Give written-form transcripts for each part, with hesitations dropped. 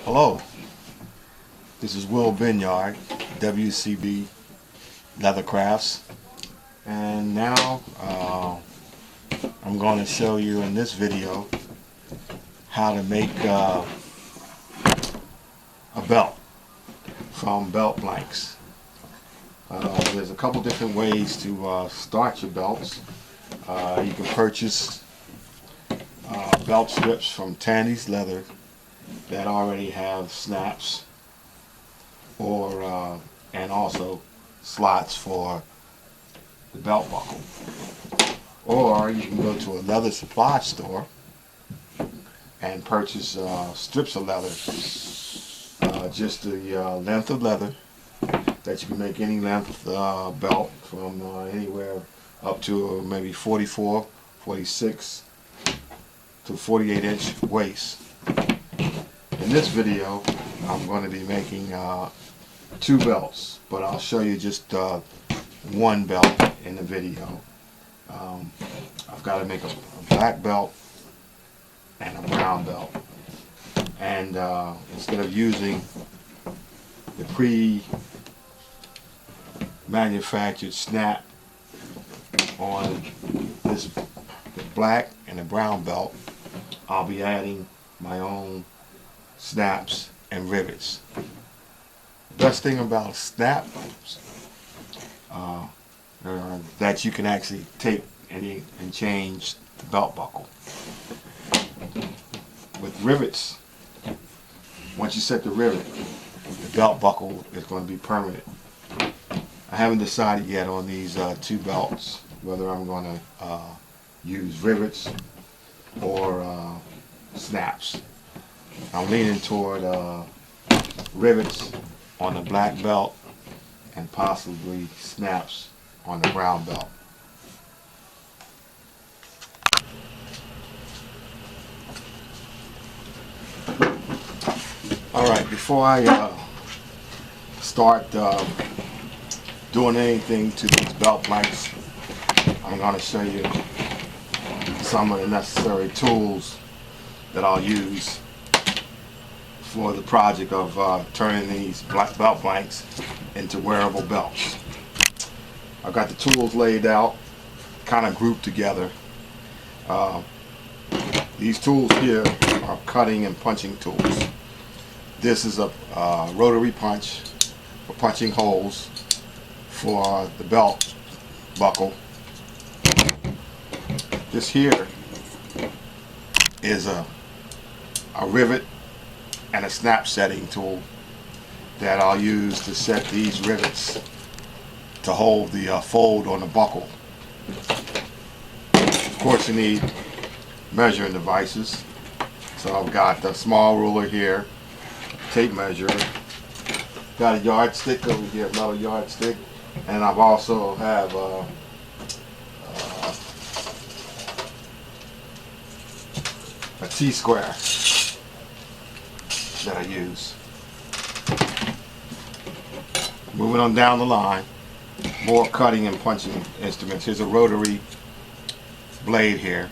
Hello, this is Will Binyard, WCB Leather Crafts, and now I'm going to show you in this video how to make a belt from belt blanks. There's a couple different ways to start your belts. You can purchase belt strips from Tandy's Leather that already have snaps or and also slots for the belt buckle, or you can go to a leather supply store and purchase strips of leather, just the length of leather that you can make any length belt from anywhere up to maybe 44, 46 to 48-inch waist. In this video, I'm going to be making two belts, but I'll show you just one belt in the video. I've got to make a black belt and a brown belt, and instead of using the pre-manufactured snap on this, the black and the brown belt, I'll be adding my own snaps and rivets. The best thing about snaps that you can actually take and change the belt buckle. With rivets, once you set the rivet, the belt buckle is going to be permanent. I haven't decided yet on these two belts whether I'm going to use rivets or snaps. I'm leaning toward rivets on the black belt and possibly snaps on the brown belt. Alright, before I start doing anything to these belt blanks, I'm going to show you some of the necessary tools that I'll use for the project of turning these belt blanks into wearable belts. I've got the tools laid out, kind of grouped together. These tools here are cutting and punching tools. This is a rotary punch for punching holes for the belt buckle. This here is a rivet and a snap setting tool that I'll use to set these rivets to hold the fold on the buckle. Of course, you need measuring devices. So I've got a small ruler here, tape measure, got a yardstick over here, metal yardstick, and I've also have a T-square that I use. Moving on down the line, more cutting and punching instruments. Here's a rotary blade here.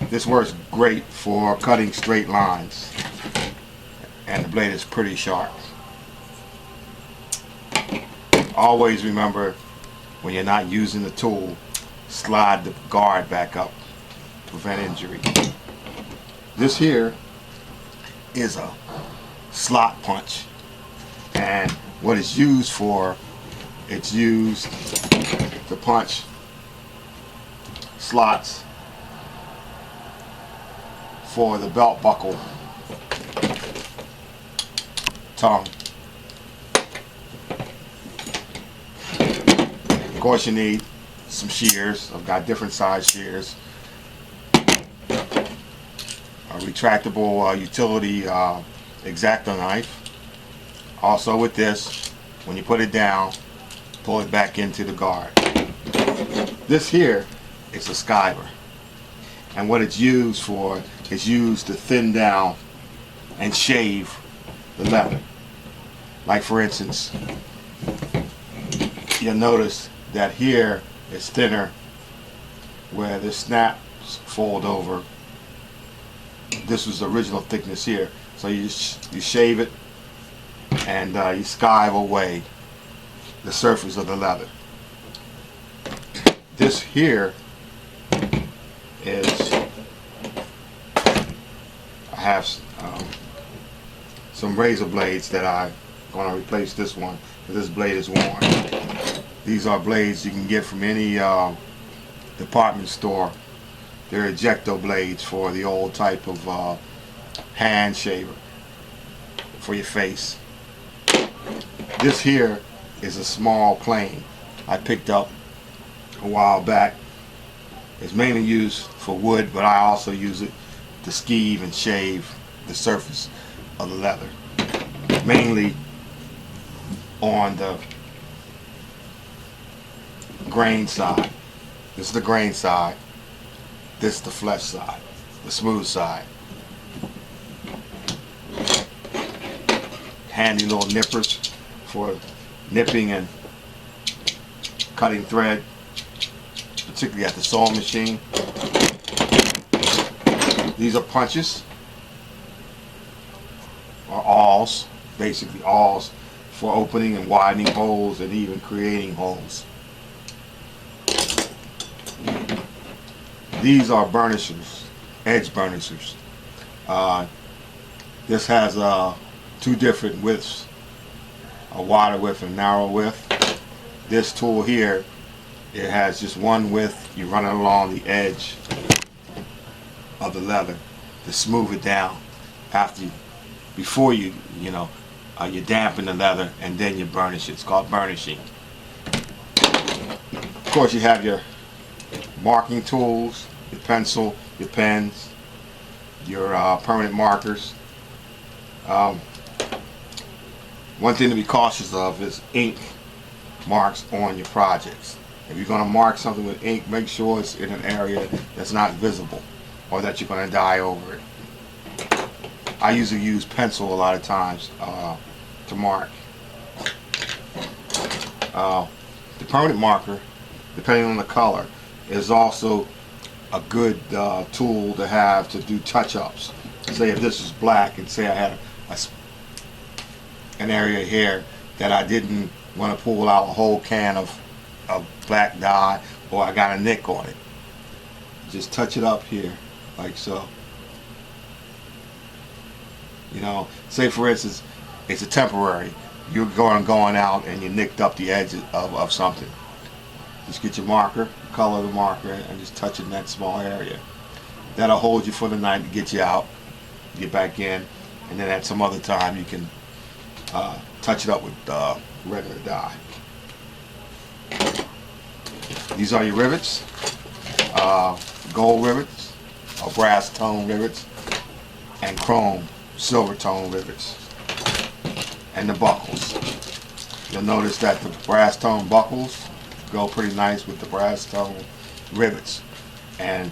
This works great for cutting straight lines, and the blade is pretty sharp. Always remember, when you're not using the tool, slide the guard back up to prevent injury. This here is a slot punch, and what it's used for, it's used to punch slots for the belt buckle tongue. Of course, you need some shears. I've got different size shears. A retractable utility X-Acto knife. Also with this, when you put it down, pull it back into the guard. This here is a skiver, and what it's used for is used to thin down and shave the leather. Like for instance, you'll notice that here is thinner where the snaps fold over. This was the original thickness here. So you shave it and you skive away the surface of the leather. This here is, I have some razor blades that I'm going to replace this one because this blade is worn. These are blades you can get from any department store. They're ejecto blades for the old type of hand shaver for your face. This here is a small plane I picked up a while back. It's mainly used for wood, but I also use it to skeeve and shave the surface of the leather, mainly on the grain side. This is the grain side. This is the flesh side, the smooth side. Handy little nippers for nipping and cutting thread, particularly at the sewing machine. These are punches, or awls, basically awls for opening and widening holes and even creating holes. These are burnishers, edge burnishers. This has two different widths, a wider width and narrow width. This tool here, it has just one width. You run it along the edge of the leather to smooth it down before you dampen the leather and then you burnish it. It's called burnishing. Of course, you have your marking tools, your pencil, your pens, your permanent markers. One thing to be cautious of is ink marks on your projects. If you're going to mark something with ink, make sure it's in an area that's not visible or that you're going to dye over it. I usually use pencil a lot of times to mark. The permanent marker, depending on the color, is also a good tool to have to do touch-ups. Say if this was black and say I had an area here that I didn't want to pull out a whole can of black dye, or I got a nick on it. Just touch it up here, like so. Say for instance, it's a temporary. You're going out and you nicked up the edge of something. Just get your marker, color the marker, and just touch it in that small area. That'll hold you for the night to get you out, get back in, and then at some other time you can touch it up with regular dye. These are your rivets, gold rivets, or brass tone rivets, and chrome, silver tone rivets, and the buckles. You'll notice that the brass tone buckles go pretty nice with the brass tone rivets, and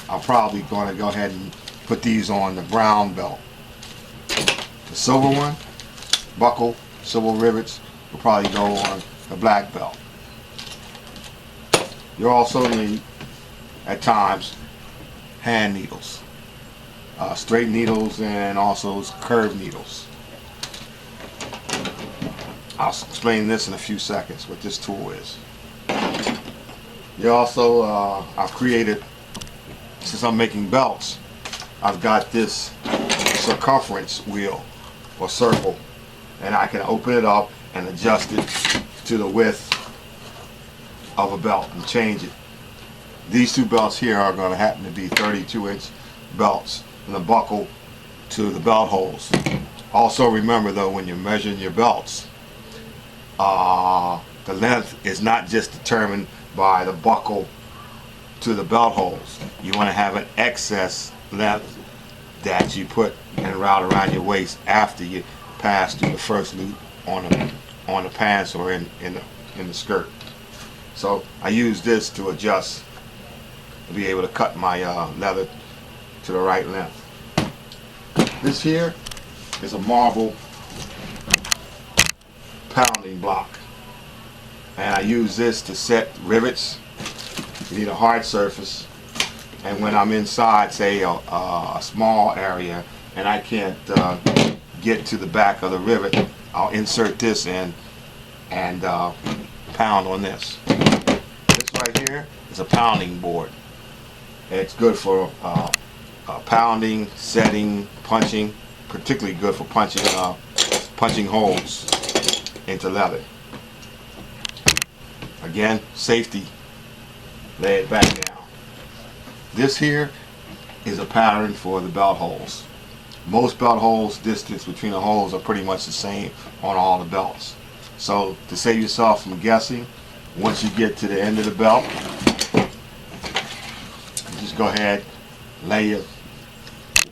I'm probably going to go ahead and put these on the brown belt. The silver one, buckle, silver rivets, will probably go on the black belt. You also need, at times, hand needles, straight needles, and also curved needles. I'll explain this in a few seconds, what this tool is. You also, I've created, since I'm making belts, I've got this circumference wheel or circle, and I can open it up and adjust it to the width of a belt and change it. These two belts here are going to happen to be 32-inch belts, from the buckle to the belt holes. Also remember though, when you're measuring your belts, the length is not just determined by the buckle to the belt holes. You want to have an excess length that you put and route around your waist after you pass through the first loop on the pants or in the skirt. So I use this to adjust to be able to cut my leather to the right length. This here is a marble pounding block, and I use this to set rivets. You need a hard surface, and when I'm inside, say a small area, and I can't get to the back of the rivet, I'll insert this in and pound on this. This right here is a pounding board. It's good for pounding, setting, punching, particularly good for punching holes into leather. Again, safety, lay it back down. This here is a pattern for the belt holes. Most belt holes, distance between the holes are pretty much the same on all the belts. So to save yourself from guessing, once you get to the end of the belt, just go ahead, lay your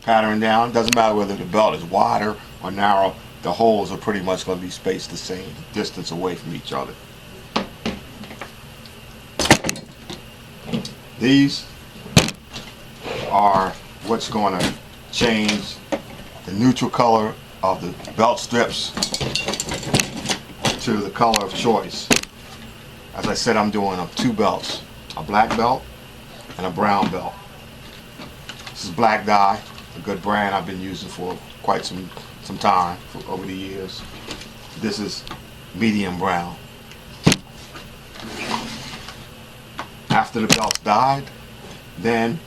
pattern down. Doesn't matter whether the belt is wider or narrow, the holes are pretty much going to be spaced the same distance away from each other. These are what's going to change the neutral color of the belt strips to the color of choice. As I said, I'm doing two belts, a black belt and a brown belt. This is Black Dye, a good brand I've been using for quite some time over the years. This is medium brown. After the belt's dyed, then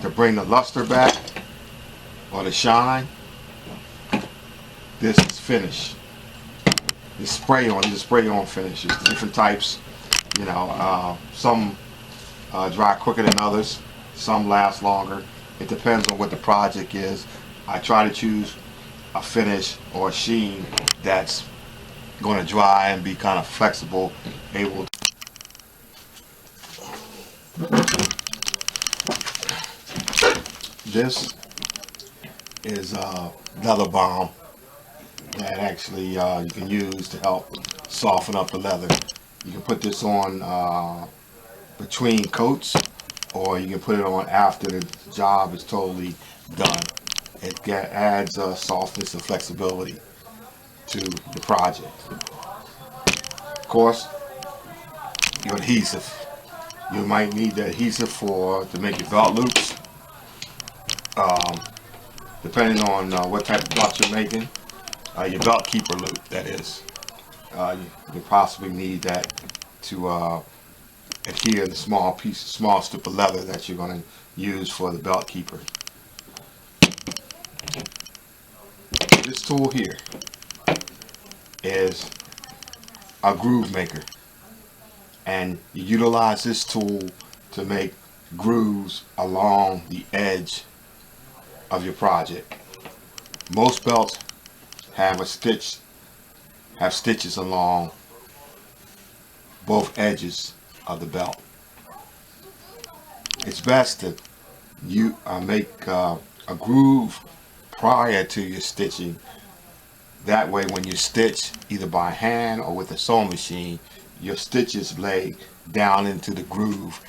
to bring the luster back or the shine, this is finish. These spray on finishes, different types. You know, some dry quicker than others. Some last longer. It depends on what the project is. I try to choose a finish or a sheen that's going to dry and be kind of flexible, able. This is a leather balm that actually you can use to help soften up the leather. You can put this on between coats, or you can put it on after the job is totally done. It adds softness and flexibility to the project. Of course, your adhesive. You might need the adhesive to make your belt loops. Depending on what type of belt you're making, your belt keeper loop, that is. You possibly need that to adhere the small strip of leather that you're going to use for the belt keeper. This tool here is a groove maker, and you utilize this tool to make grooves along the edge of your project. Most belts have stitches along both edges of the belt. It's best to make a groove prior to your stitching. That way when you stitch either by hand or with a sewing machine, your stitches lay down into the groove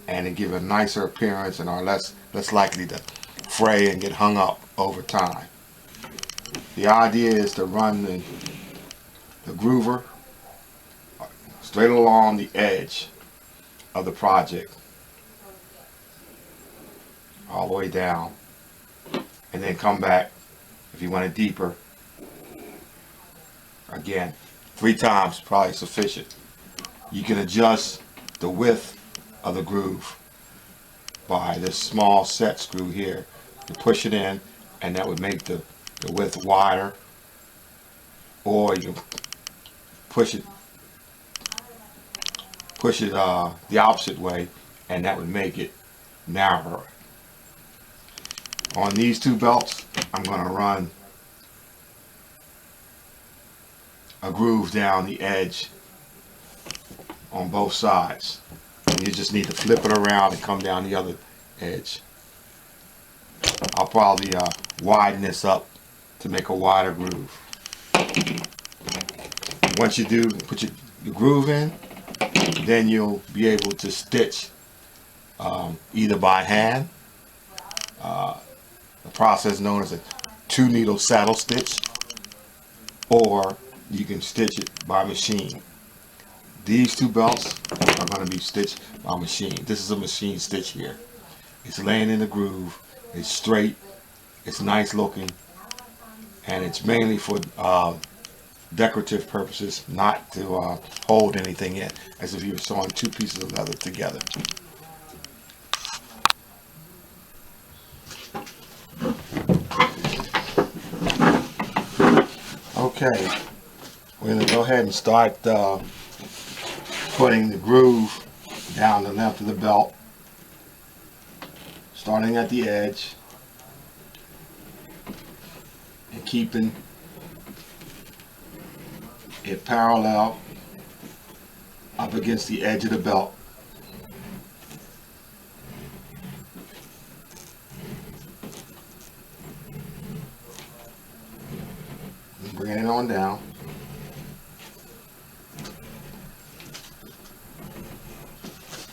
and it give a nicer appearance and are less likely to fray and get hung up over time. The idea is to run the groover straight along the edge of the project all the way down, and then come back if you want it deeper. Again, 3 times probably sufficient. You can adjust the width of the groove by this small set screw here. You push it in and that would make the width wider, or you can push it the opposite way and that would make it narrower. On these 2 belts, I'm going to run a groove down the edge on both sides. And you just need to flip it around and come down the other edge. I'll probably widen this up to make a wider groove. Once you do, put your groove in, then you'll be able to stitch either by hand, the process known as a 2-needle saddle stitch, or you can stitch it by machine. These 2 belts are going to be stitched by machine. This is a machine stitch here. It's laying in the groove. It's straight. It's nice looking, and it's mainly for decorative purposes, not to hold anything in, as if you were sewing two pieces of leather together. Okay, we're going to go ahead and start putting the groove down the length of the belt, starting at the edge and keeping it parallel up against the edge of the belt. And bring it on down.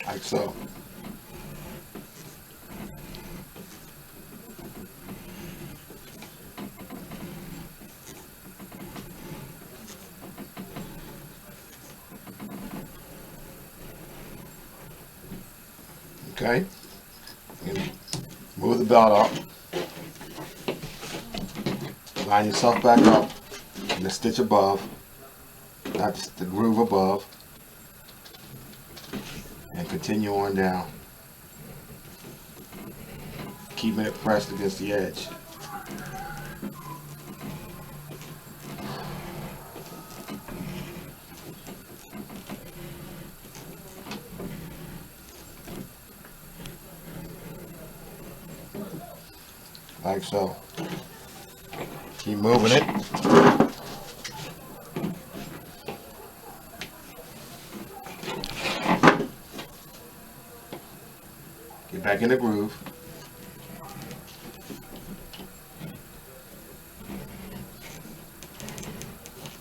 Like so. Okay, and move the belt up, line yourself back up in the stitch above, that's the groove above, and continue on down, keeping it pressed against the edge. Like so. Keep moving it. Get back in the groove.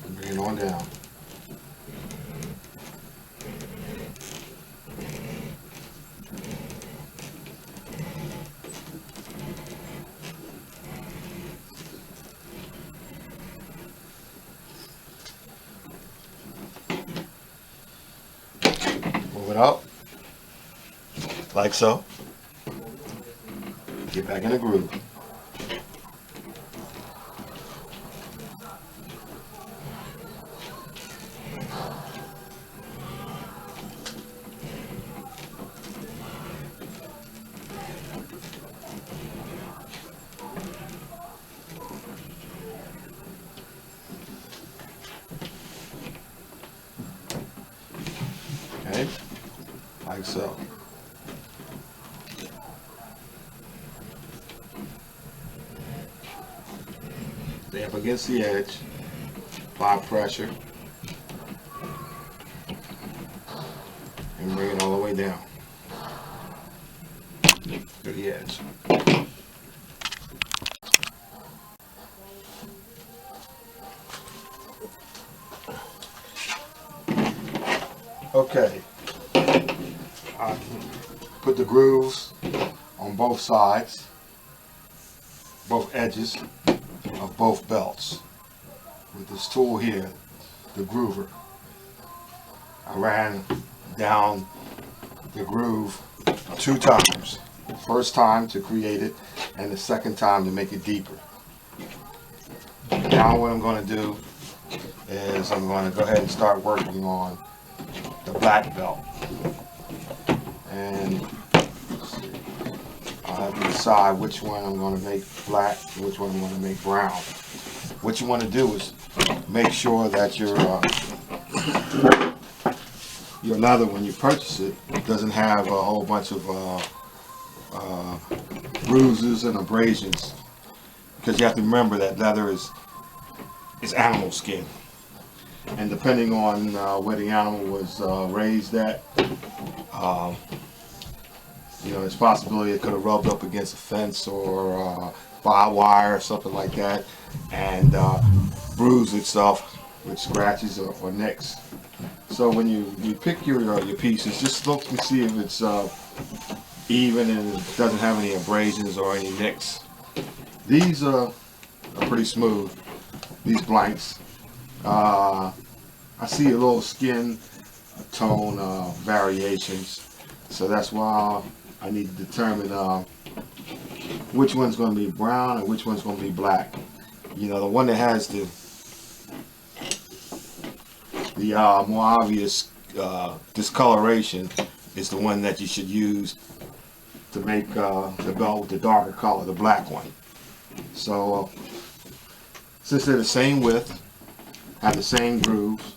And bring it on down. Move it up, like so. Get back in the groove. Okay, like so. Stay up against the edge, apply pressure, and bring it all the way down to the edge. Okay, put the grooves on both sides, both edges of both belts with this tool here, the groover. I ran down the groove 2 times. The first time to create it, and the second time to make it deeper. Now what I'm going to do is I'm going to go ahead and start working on the black belt. And let's see, I'll have to decide which one I'm going to make black and which one I'm going to make brown. What you want to do is make sure that your leather, when you purchase it, doesn't have a whole bunch of bruises and abrasions, because you have to remember that leather is animal skin, and depending on where the animal was raised at, you know, there's a possibility it could have rubbed up against a fence or barbed wire or something like that, and bruised itself with scratches or nicks. So when you pick your pieces, just look and see if it's even and it doesn't have any abrasions or any nicks. These are pretty smooth, these blanks. I see a little skin tone variations, so that's why I need to determine which one's going to be brown and which one's going to be black. You know, the one that has the more obvious discoloration is the one that you should use to make the belt with the darker color, the black one. So since they're the same width, have the same grooves,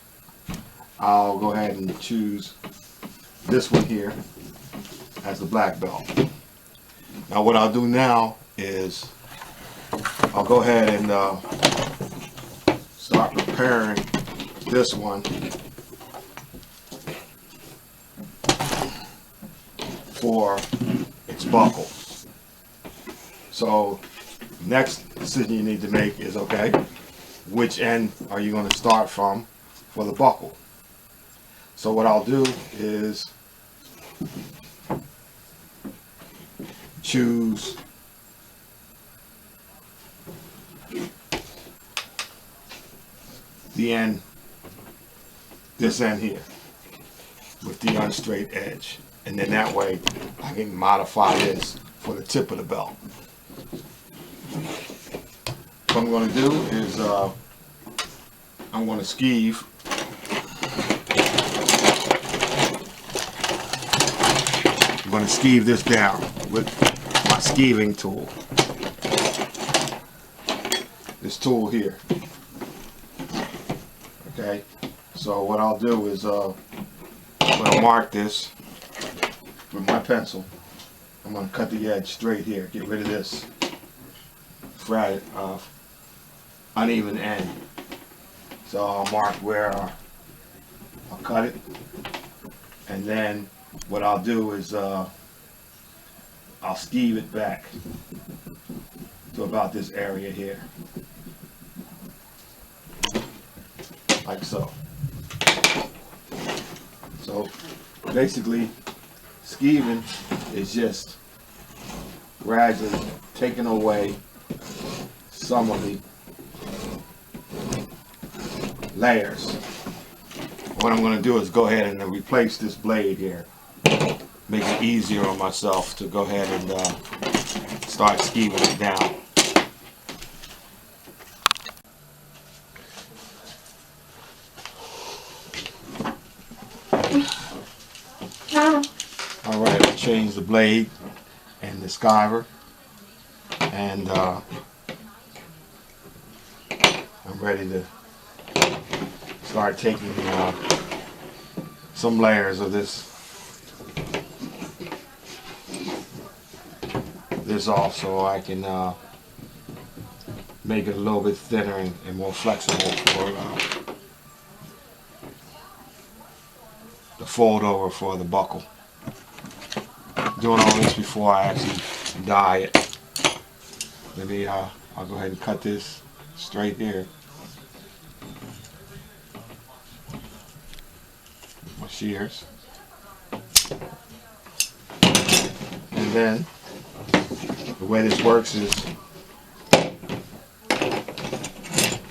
I'll go ahead and choose this one here as the black belt. Now what I'll do now is I'll go ahead and start preparing this one for its buckle. So next decision you need to make is, okay, which end are you going to start from for the buckle? So what I'll do is choose the end, this end here, with the unstraight edge. And then that way I can modify this for the tip of the belt. What I'm going to do is I'm going to skeeve. I'm going to skeeve this down with my skeeving tool. This tool here. Okay, so what I'll do is I'm going to mark this with my pencil. I'm going to cut the edge straight here. Get rid of this fret uneven end. So I'll mark where I'll cut it, and then what I'll do is I'll skeeve it back to about this area here, like so. So basically, skeeving is just gradually taking away some of the layers. What I'm going to do is go ahead and replace this blade here. Make it easier on myself to go ahead and start skeeving it down. Alright, I'll change the blade and the skiver, and I'm ready to start taking some layers of this off, so I can make it a little bit thinner and more flexible for the fold over for the buckle. Doing all this before I actually dye it. Maybe I'll go ahead and cut this straight here. My shears. And then the way this works is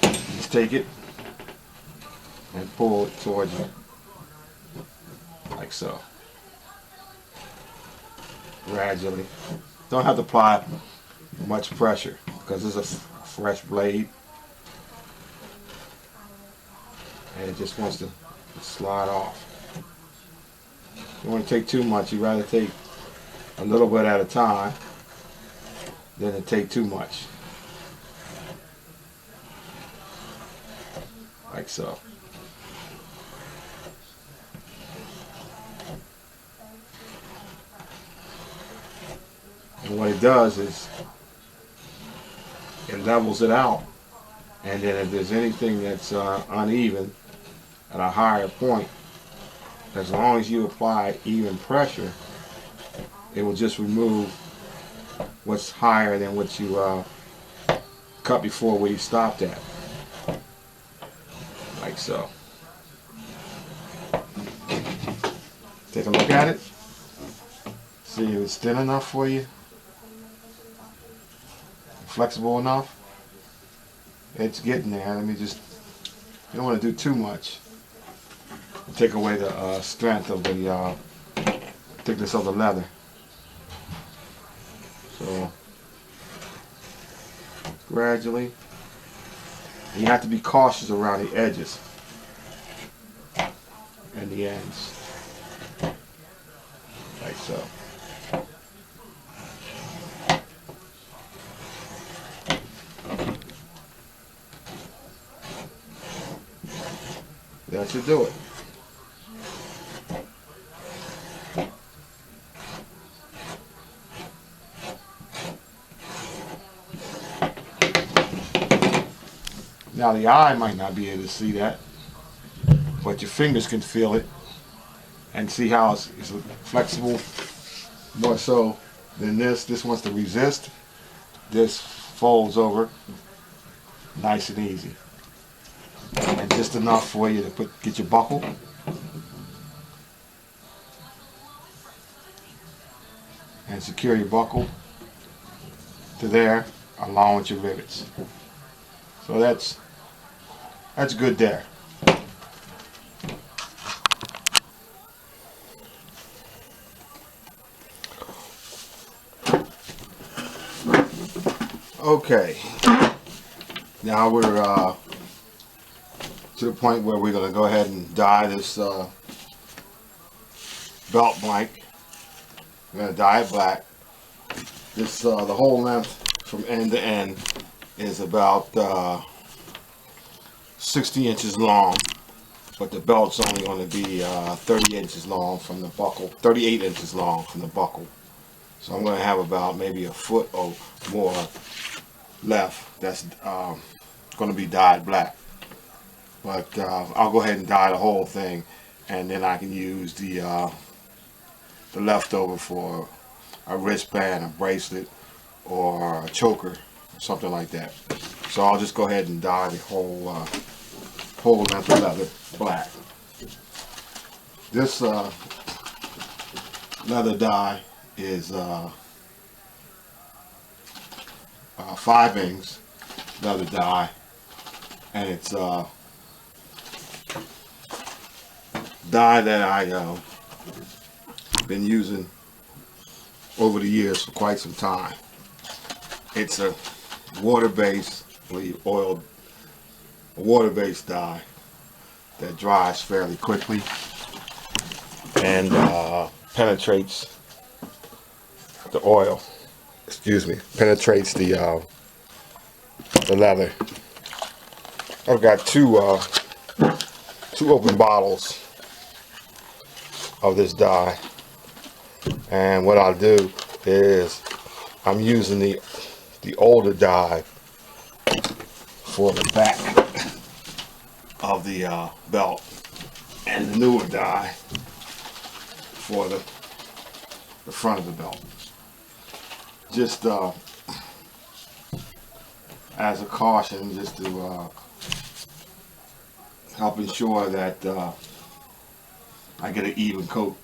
just take it and pull it towards you, like so. Gradually. Don't have to apply much pressure because this is a fresh blade and it just wants to slide off. You don't want to take too much. You rather take a little bit at a time than to take too much, like so. And what it does is it levels it out, and then if there's anything that's uneven at a higher point, as long as you apply even pressure, it will just remove what's higher than what you cut before where you stopped at, like so. Take a look at it, see if it's thin enough for you, flexible enough. It's getting there. Let me just, you don't want to do too much. Take away the strength of the thickness of the leather. So gradually. And you have to be cautious around the edges and the ends, like so. That should do it. Now the eye might not be able to see that, but your fingers can feel it and see how it's flexible more so than this. This wants to resist. This folds over nice and easy. And just enough for you to get your buckle. And secure your buckle to there along with your rivets. So that's good there. Okay, now we're to the point where we're going to go ahead and dye this belt blank. We're going to dye it black. This the whole length from end to end is about 60 inches long, but the belt's only going to be 30 inches long from the buckle, 38 inches long from the buckle. So I'm going to have about maybe a foot or more left that's going to be dyed black. But I'll go ahead and dye the whole thing, and then I can use the leftover for a wristband, a bracelet, or a choker, or something like that. So I'll just go ahead and dye the whole length of leather black. This leather dye is 5-inch leather dye, and it's dye that I been using over the years for quite some time. It's a water-based, water-based dye that dries fairly quickly and penetrates the oil. Excuse me, penetrates the leather. I've got two open bottles of this dye, and what I'll do is I'm using the older dye for the back of the belt, and the newer dye for the front of the belt. Just as a caution, just to help ensure that I get an even coat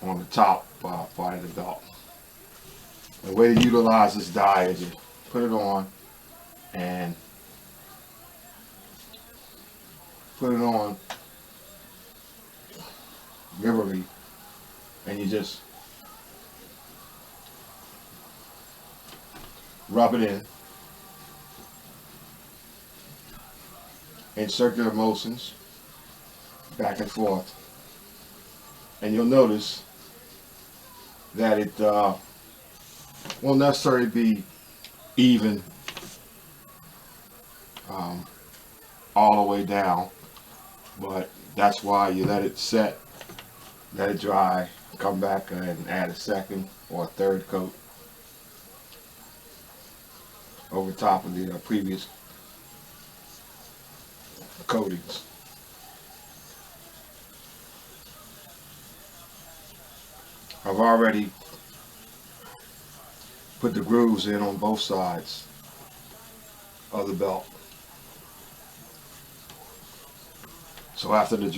on the top part of the belt. The way to utilize this dye is you put it on and liberally, and you just rub it in circular motions, back and forth, and you'll notice that it won't necessarily be even all the way down, but that's why you let it set, let it dry, come back and add a second or a third coat over top of the previous coatings. I've already put the grooves in on both sides of the belt. So after the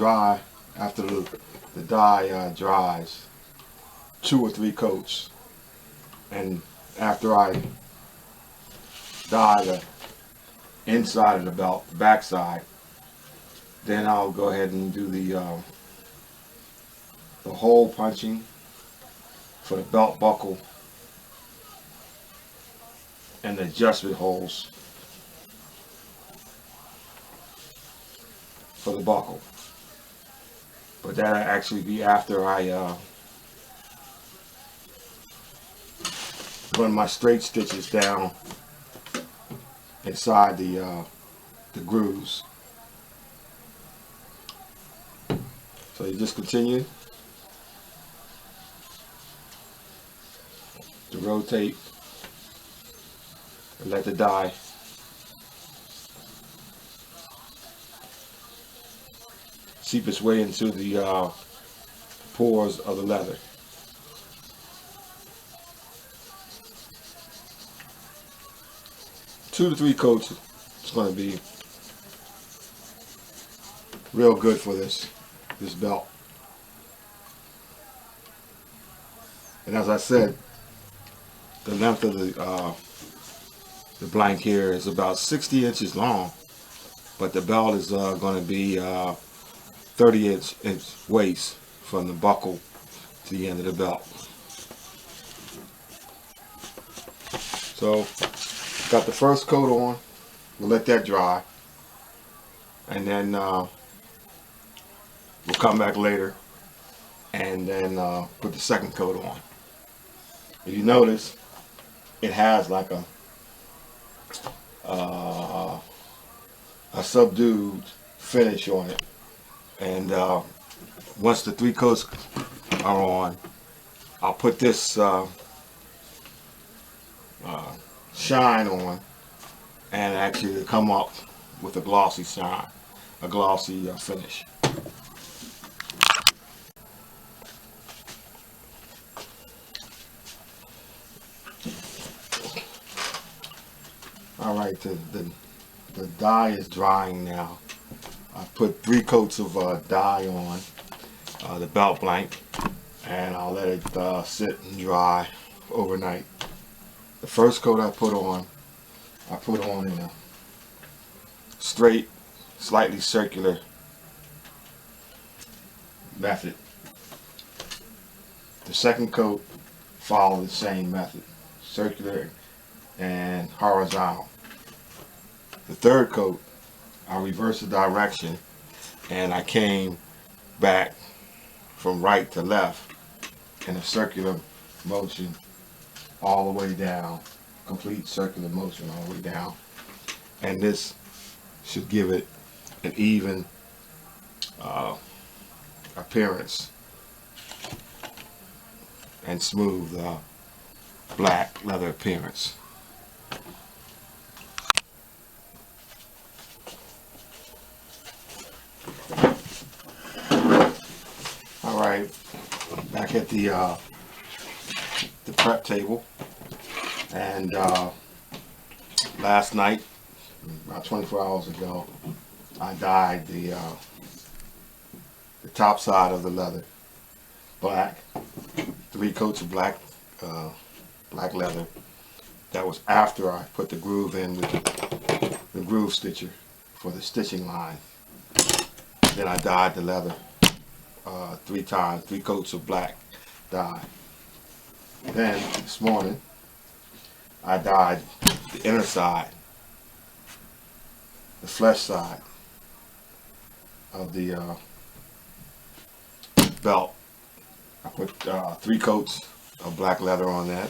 dye dries, 2 or 3 coats, and after I dye the inside of the belt, the back side, then I'll go ahead and do the hole punching for the belt buckle and the adjustment holes for the buckle. But that'll actually be after I run my straight stitches down inside the grooves. So you just continue to rotate and let the dye seep its way into the pores of the leather. Two to three coats is going to be real good for this belt. And as I said, the length of the blank here is about 60 inches long, but the belt is going to be 30 inch waist from the buckle to the end of the belt. So got the first coat on, we'll let that dry, and then we'll come back later and then put the second coat on. If you notice, it has like a subdued finish on it, and once the three coats are on, I'll put this shine on, and actually come up with a glossy shine, a glossy finish. All right, the dye is drying now. I put 3 coats of dye on the belt blank, and I'll let it sit and dry overnight. The first coat I put on in a straight, slightly circular method. The second coat followed the same method, circular and horizontal. The third coat, I reversed the direction and I came back from right to left in a circular motion all the way down, complete circular motion all the way down. And this should give it an even appearance and smooth black leather appearance. All right, back at the prep table, and last night, about 24 hours ago, I dyed the top side of the leather black, 3 coats of black leather. That was after I put the groove in with the groove stitcher for the stitching line. Then I dyed the leather 3 times, 3 coats of black dye. Then this morning I dyed the inner side, the flesh side of the belt. I put 3 coats of black leather on that,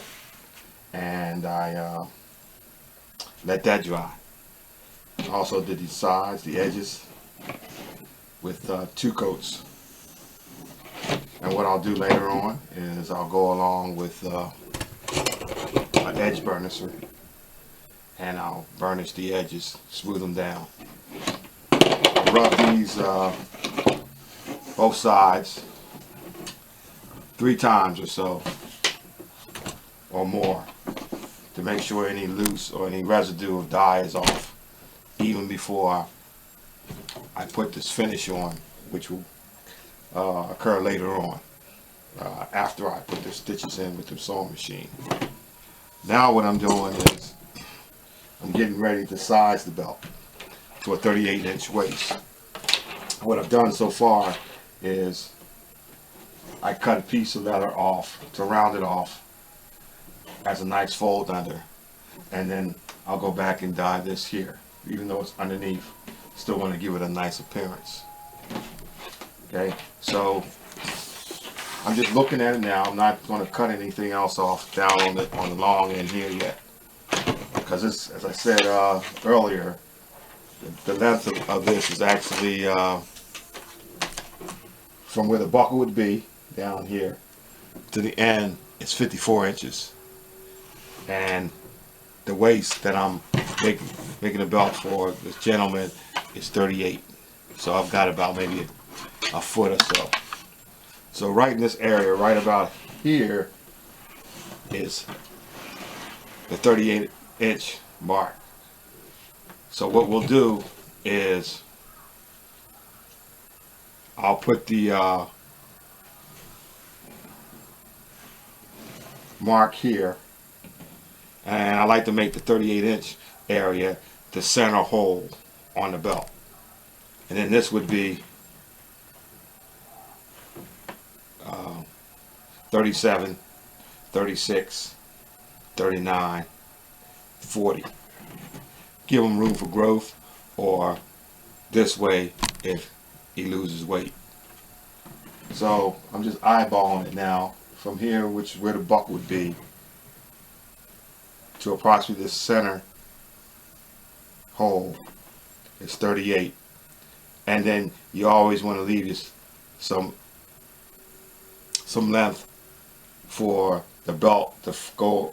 and I let that dry. Also did the sides, the edges, with 2 coats. And what I'll do later on is I'll go along with an edge burnisher, and I'll burnish the edges, smooth them down. I'll rub these both sides 3 times or so, or more, to make sure any loose or any residue of dye is off, even before I put this finish on, which will occur later on, after I put the stitches in with the sewing machine. Now what I'm doing is I'm getting ready to size the belt to a 38-inch waist. What I've done so far is I cut a piece of leather off to round it off as a nice fold under, and then I'll go back and dye this here, even though it's underneath. Still want to give it a nice appearance. Okay, so I'm just looking at it now. I'm not going to cut anything else off down on the long end here yet, because this, as I said earlier, the length of this is actually from where the buckle would be down here to the end is 54 inches, and the waist that I'm making a belt for this gentleman is 38. So I've got about maybe a foot or so. So right in this area, right about here, is the 38-inch mark. So what we'll do is I'll put the mark here, and I like to make the 38-inch area the center hole on the belt. And then this would be 37, 36, 39, 40. Give him room for growth, or this way if he loses weight. So I'm just eyeballing it now from here, which is where the buckle would be, to approximately the center hole is 38. And then you always want to leave some length for the belt to go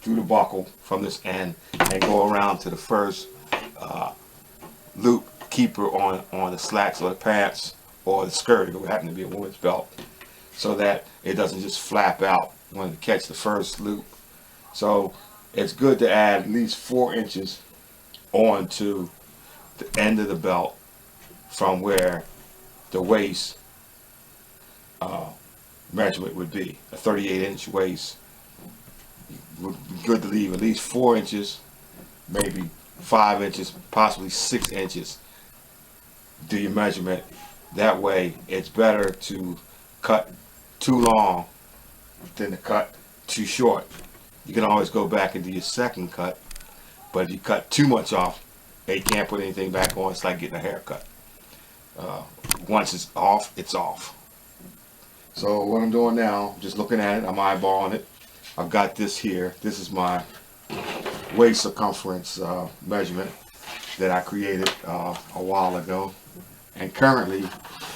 through the buckle from this end and go around to the first loop keeper on the slacks or the pants or the skirt if it would happen to be a woman's belt, so that it doesn't just flap out when you catch the first loop. So it's good to add at least 4 inches onto the end of the belt from where the waist measurement would be. A 38-inch waist would be good to leave at least 4 inches, maybe 5 inches, possibly 6 inches. Do your measurement. That way it's better to cut too long than to cut too short. You can always go back and do your second cut, but if you cut too much off, you can't put anything back on. It's like getting a haircut. Once it's off, it's off. So what I'm doing now, I'm just looking at it, I'm eyeballing it. I've got this here. This is my waist circumference measurement that I created a while ago. And currently,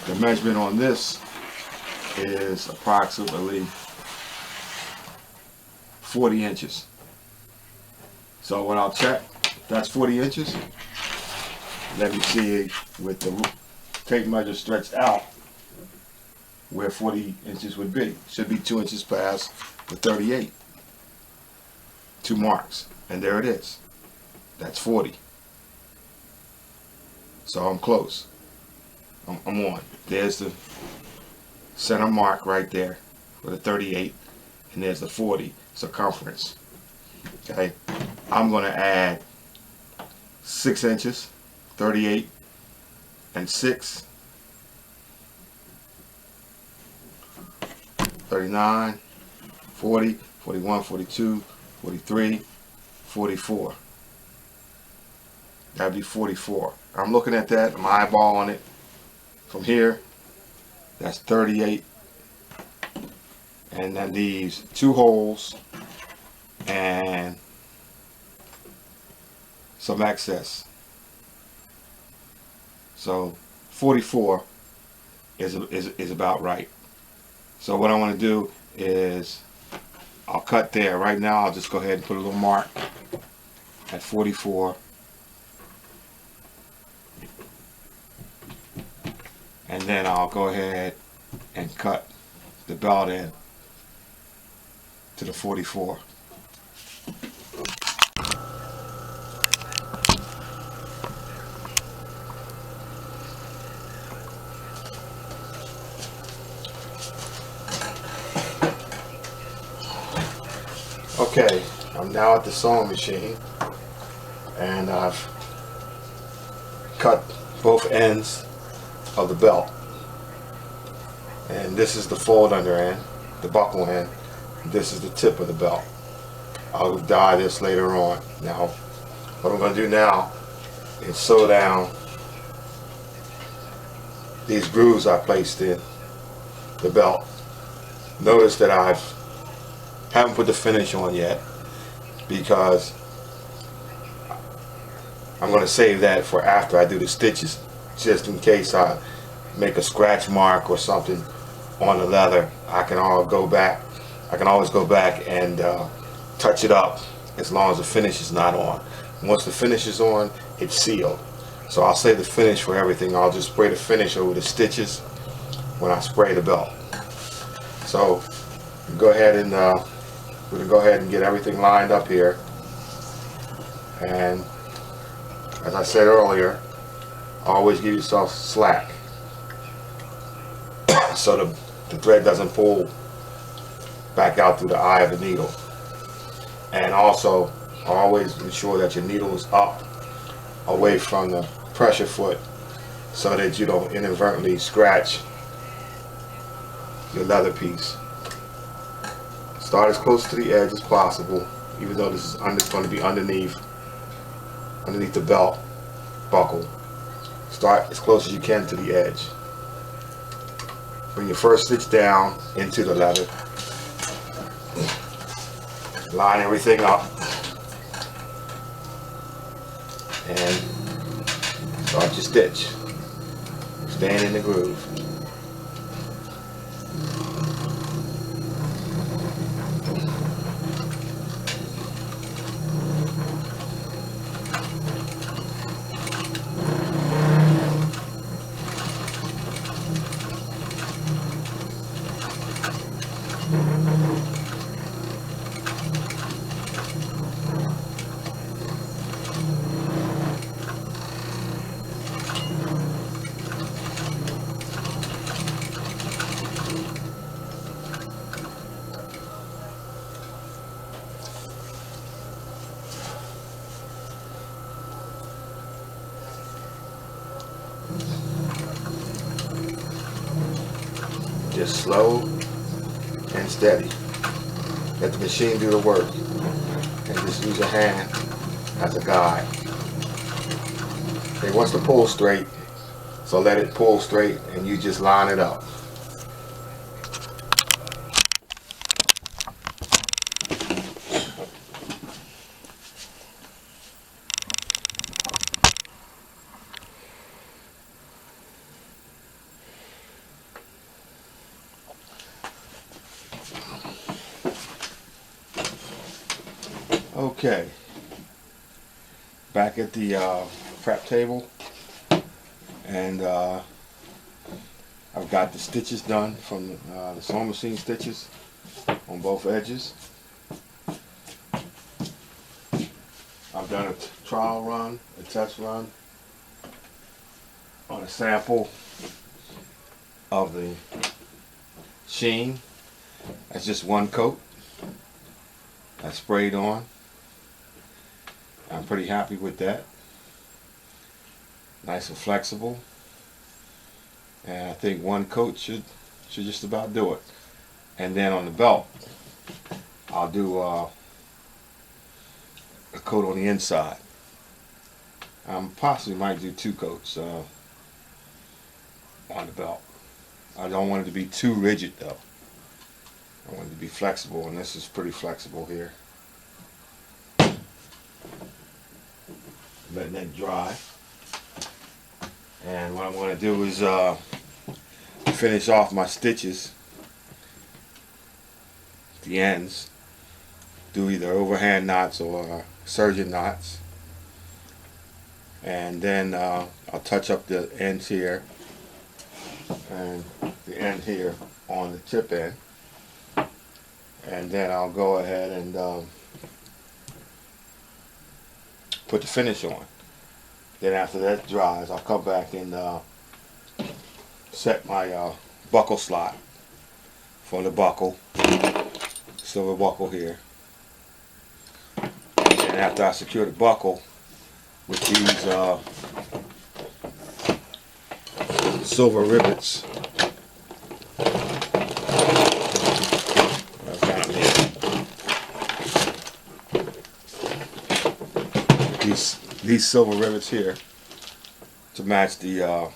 the measurement on this is approximately 40 inches. So when I'll check, that's 40 inches. Let me see with the tape measure stretched out where 40 inches would be. Should be 2 inches past the 38. 2 marks. And there it is. That's 40. So I'm close. I'm on. There's the center mark right there for the 38. And there's the 40 circumference. Okay. I'm going to add 6 inches. 38 and 6. 39, 40, 41, 42, 43, 44. That'd be 44. I'm looking at that. I'm eyeballing it. From here, that's 38. And that leaves 2 holes and some excess. So 44 is about right. So what I want to do is I'll cut there. Right now I'll just go ahead and put a little mark at 44. And then I'll go ahead and cut the belt in to the 44. Okay, I'm now at the sewing machine and I've cut both ends of the belt, and this is the fold under end, the buckle end. This is the tip of the belt. I'll dye this later on. Now what I'm going to do now is sew down these grooves I placed in the belt. Notice that I haven't put the finish on yet because I'm going to save that for after I do the stitches, just in case I make a scratch mark or something on the leather. I can always go back and touch it up as long as the finish is not on. Once the finish is on, it's sealed. So I'll save the finish for everything. I'll just spray the finish over the stitches when I spray the belt. So go ahead and we're gonna go ahead and get everything lined up here. And as I said earlier, always give yourself slack so the thread doesn't pull back out through the eye of the needle. And also always ensure that your needle is up away from the pressure foot so that you don't inadvertently scratch your leather piece. Start as close to the edge as possible, even though this is going to be underneath the belt buckle. Start as close as you can to the edge. Bring your first stitch down into the leather. Line everything up and start your stitch. Staying in the groove. Just slow and steady. Let the machine do the work. And just use your hand as a guide. It wants to pull straight, so let it pull straight and you just line it up. Okay, back at the prep table, and I've got the stitches done from the sewing machine stitches on both edges. I've done a trial run, a test run on a sample of the sheen. That's just one coat I sprayed on. I'm pretty happy with that. Nice and flexible. And I think one coat should just about do it. And then on the belt, I'll do a coat on the inside. Possibly might do 2 coats on the belt. I don't want it to be too rigid though. I want it to be flexible, and this is pretty flexible here. Letting that dry. And what I'm going to do is finish off my stitches, the ends. Do either overhand knots or surgeon knots. And then I'll touch up the ends here and the end here on the tip end. And then I'll go ahead and put the finish on. Then after that dries, I'll come back and set my buckle slot for the buckle, silver buckle here. And after I secure the buckle with these silver rivets, these silver rivets here to match the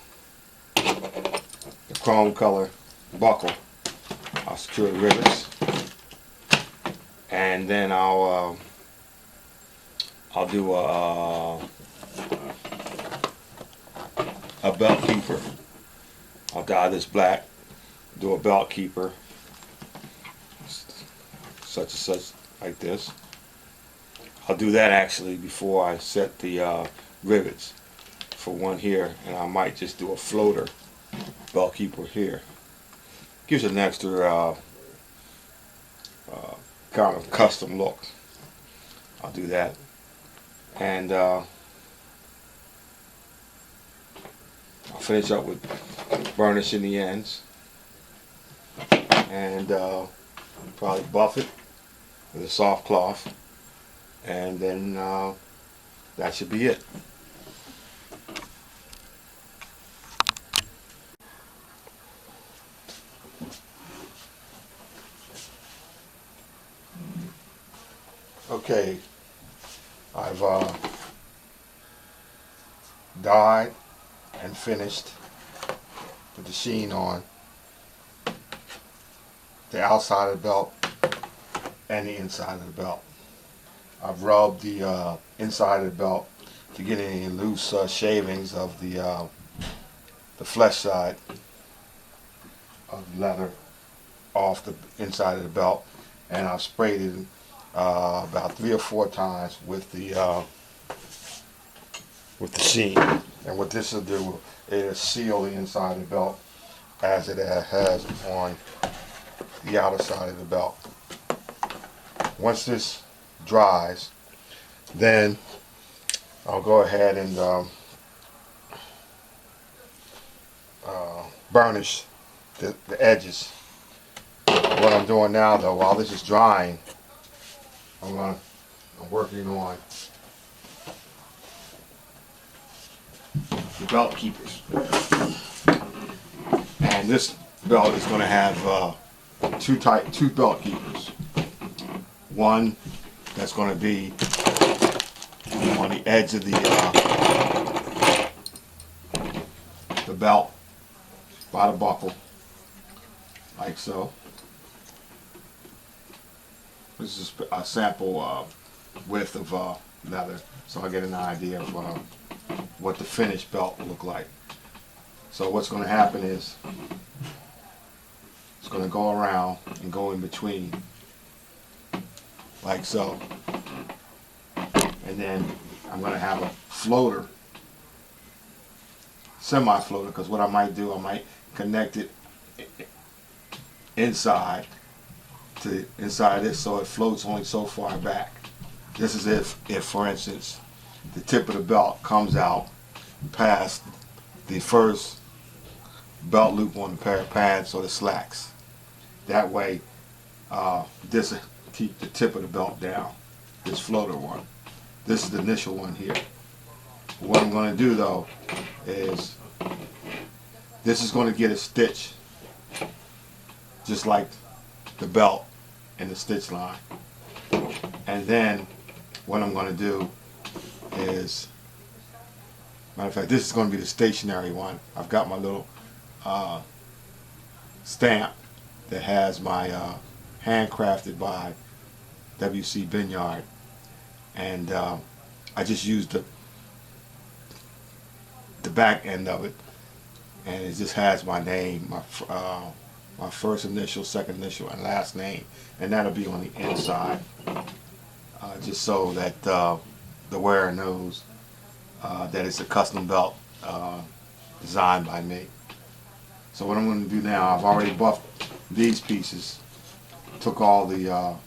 chrome color buckle. I'll secure the rivets, and then I'll do a belt keeper. I'll dye this black, do a belt keeper, such and such, like this. I'll do that actually before I set the rivets for one here, and I might just do a floater belt keeper here. Gives it an extra kind of custom look. I'll do that, and I'll finish up with burnishing the ends, and probably buff it with a soft cloth, and then that should be it. Okay, I've dyed and finished with the sheen on the outside of the belt and the inside of the belt. I've rubbed the inside of the belt to get any loose shavings of the flesh side of the leather off the inside of the belt, and I've sprayed it about 3 or 4 times with the sheen. And what this will do is seal the inside of the belt as it has on the outer side of the belt. Once this dries, then I'll go ahead and burnish the edges. What I'm doing now, though, while this is drying, I'm working on the belt keepers. And this belt is going to have two belt keepers. One that's going to be on the edge of the belt by the buckle, like so. This is a sample width of leather, so I get an idea of what the finished belt will look like. So what's going to happen is it's going to go around and go in between, like so. And then I'm going to have a floater, semi-floater, because what I might do, I might connect it inside to inside this so it floats only so far back. This is if for instance, the tip of the belt comes out past the first belt loop on the pair of pants or the slacks. That way, this will keep the tip of the belt down, this floater one. This is the initial one here. What I'm going to do though is this is going to get a stitch just like the belt and the stitch line. And then what I'm going to do is, matter of fact, this is going to be the stationary one. I've got my little stamp that has my handcrafted by W.C. Binyard, and I just used the back end of it, and it just has my name, my first initial, second initial, and last name, and that'll be on the inside, just so that the wearer knows that it's a custom belt designed by me. So what I'm going to do now, I've already buffed these pieces, took all the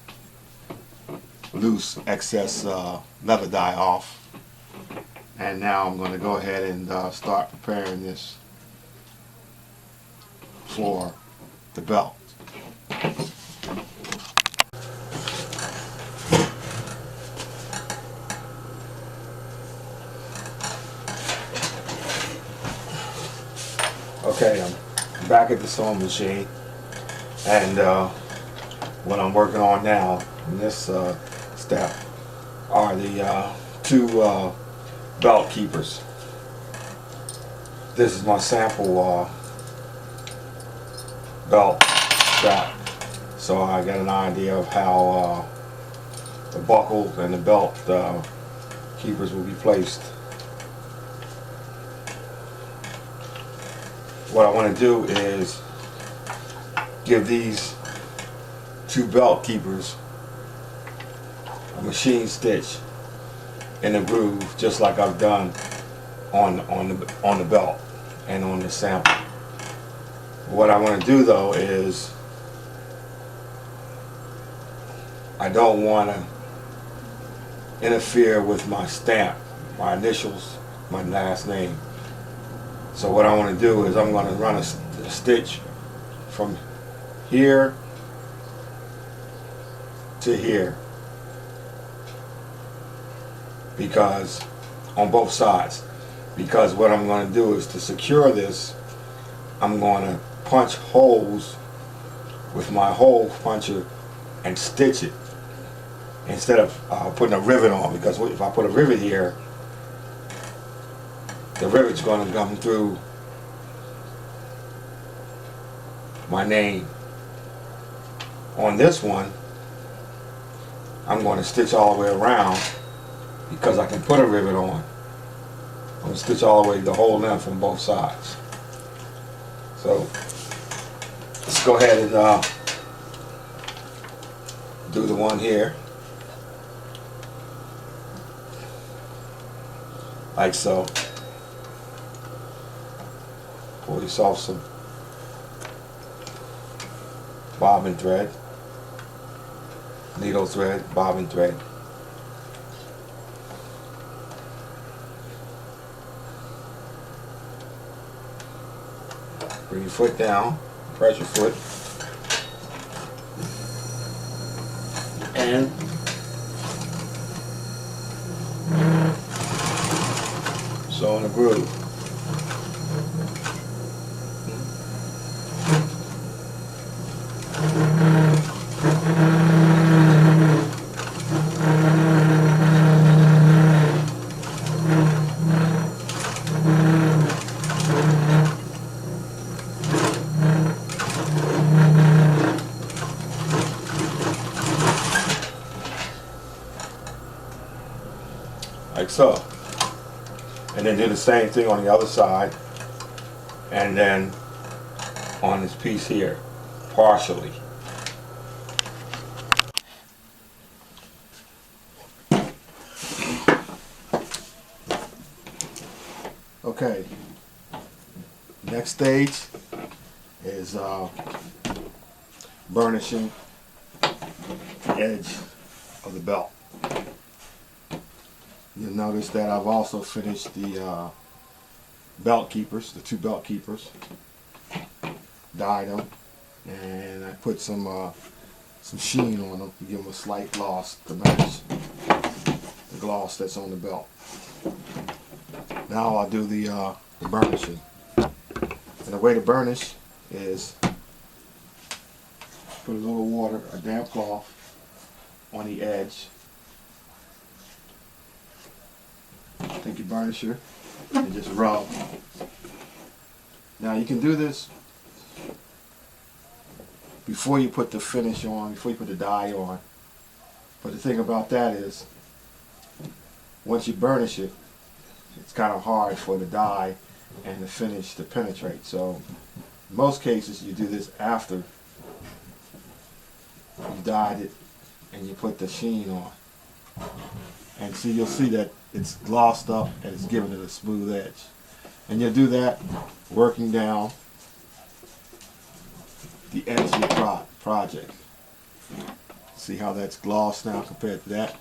loose excess leather dye off, and now I'm going to go ahead and start preparing this for the belt. Okay, I'm back at the sewing machine, and what I'm working on now in this step are the 2 belt keepers. This is my sample belt strap. So I got an idea of how the buckle and the belt keepers will be placed. What I want to do is give these two belt keepers a machine stitch in the groove, just like I've done on the belt and on the sample. What I want to do though is I don't want to interfere with my stamp, my initials, my last name. So what I want to do is I'm going to run a stitch from here to here, because on both sides, because what I'm going to do is to secure this, I'm going to punch holes with my hole puncher and stitch it instead of putting a rivet on, because if I put a rivet here, the rivet's going to come through my name. On this one, I'm going to stitch all the way around because I can put a rivet on. I'm going to stitch all the way the whole length from both sides. So let's go ahead and do the one here, like so. Pull this off some bobbin thread, needle thread, bobbin thread. Bring your foot down, press your foot, and sew in a groove. Like so. And then do the same thing on the other side, and then on this piece here, partially. Okay, next stage is burnishing the edge of the belt. You'll notice that I've also finished the belt keepers, the two belt keepers, dyed them, and I put some sheen on them to give them a slight gloss to match the gloss that's on the belt. Now I'll do the burnishing. And the way to burnish is put a little water, a damp cloth on the edge. Take your burnisher and just rub. Now you can do this before you put the finish on, before you put the dye on. But the thing about that is, once you burnish it, it's kind of hard for the dye and the finish to penetrate. So in most cases you do this after you dyed it and you put the sheen on. And see, you'll see that it's glossed up and it's giving it a smooth edge. And you'll do that working down the edge of your project. See how that's glossed now compared to that,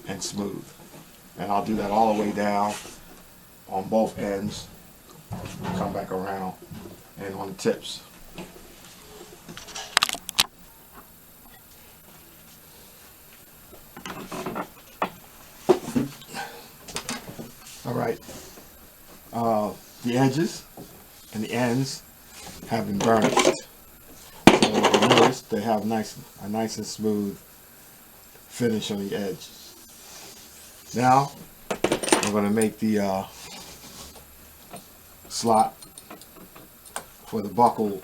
and smooth. And I'll do that all the way down on both ends, come back around, and on the tips. Alright, the edges and the ends have been burnished. So you notice they have a nice and smooth finish on the edges. Now I'm going to make the slot for the buckle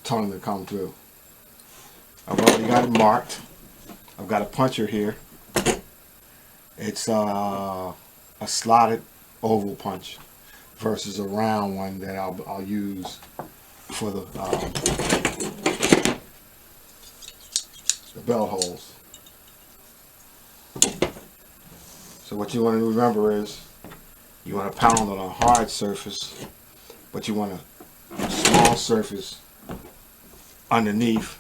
tongue to come through. I've already got it marked. I've got a puncher here. It's a slotted oval punch versus a round one that I'll use for the belt holes. So what you want to remember is you want to pound on a hard surface, but you want a small surface underneath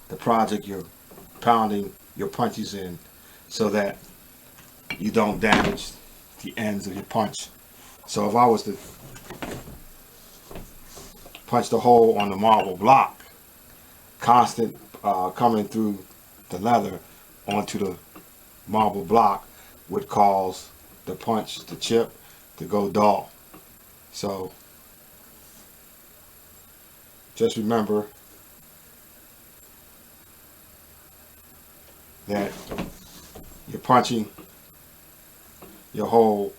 the project you're pounding your punches in, so that you don't damage the ends of your punch. So if I was to punch the hole on the marble block, constant coming through the leather onto the marble block would cause the punch, the chip, to go dull. So just remember that you're punching your hole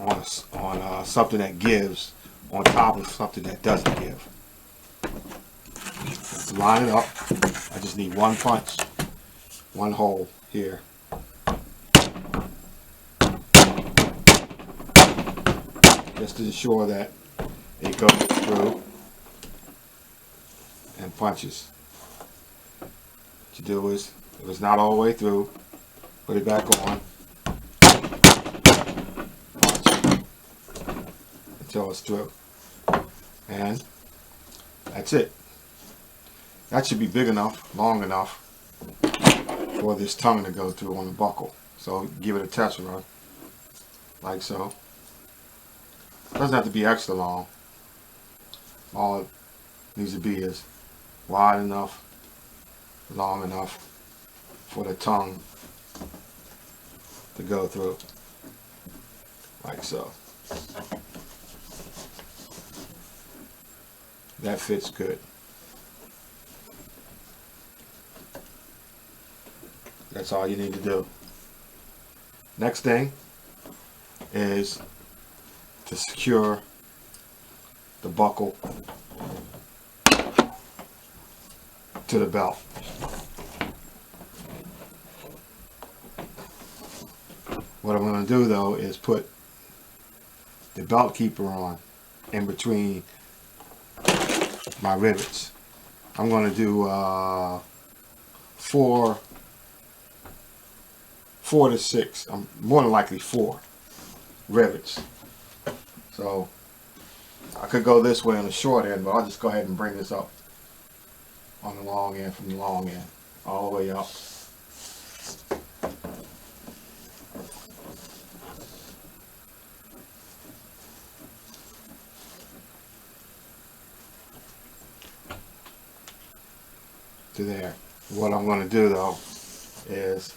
on something that gives on top of something that doesn't give. To line it up, I just need one punch, one hole here. Just to ensure that it goes through and punches. What you do is, if it's not all the way through, put it back on, punch until it's through. And that's it. That should be big enough, long enough for this tongue to go through on the buckle. So give it a test run, like so. It doesn't have to be extra long. All it needs to be is wide enough, long enough for the tongue to go through, like so. That fits good. That's all you need to do. Next thing is to secure the buckle to the belt. What I'm going to do though is put the belt keeper on in between my rivets. I'm going to do four to six, more than likely 4 rivets. So I could go this way on the short end, but I'll just go ahead and bring this up on the long end, from the long end all the way up. To there. What I'm going to do though is,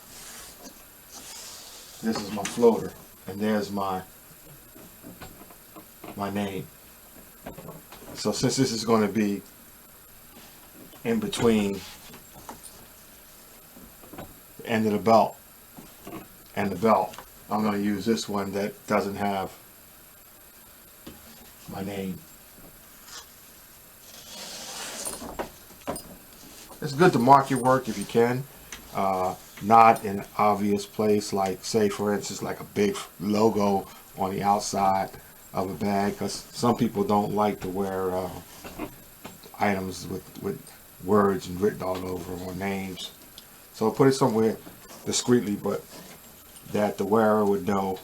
this is my floater, and there's my name. So since this is going to be in between the end of the belt and the belt, I'm going to use this one that doesn't have my name. It's good to mark your work if you can. Not in an obvious place, like say for instance like a big logo on the outside of a bag, because some people don't like to wear items with words and written all over, or names. So put it somewhere discreetly, but that the wearer would know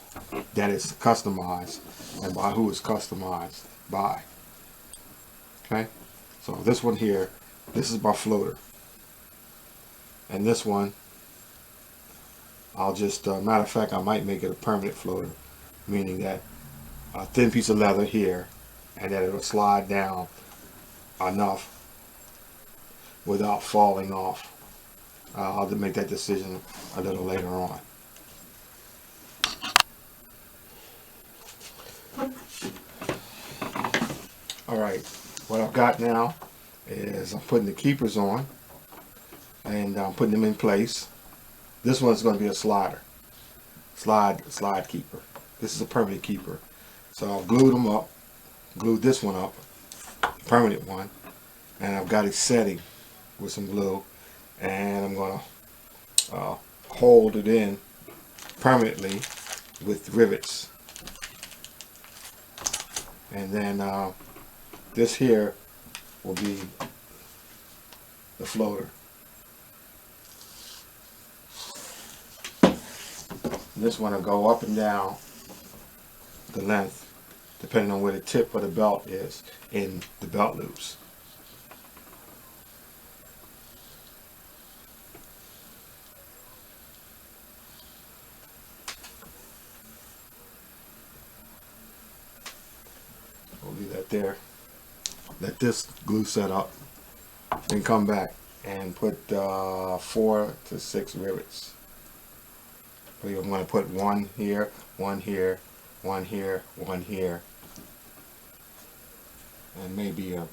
that it's customized and by who it's customized by. Okay, so this one here, this is my floater, and this one I'll just, matter of fact, I might make it a permanent floater, meaning that a thin piece of leather here, and that it'll slide down enough without falling off. I'll make that decision a little later on. Alright, what I've got now is I'm putting the keepers on, and I'm putting them in place. This one's going to be a slide keeper. This is a permanent keeper. So I've glued them up, glued this one up, permanent one, and I've got it setting with some glue, and I'm gonna hold it in permanently with rivets. And then this here will be the floater. And this one will go up and down the length depending on where the tip of the belt is in the belt loops. We'll leave that there. Let this glue set up, then come back and put 4 to 6 rivets. I'm going to put one here, one here, one here, one here, and maybe a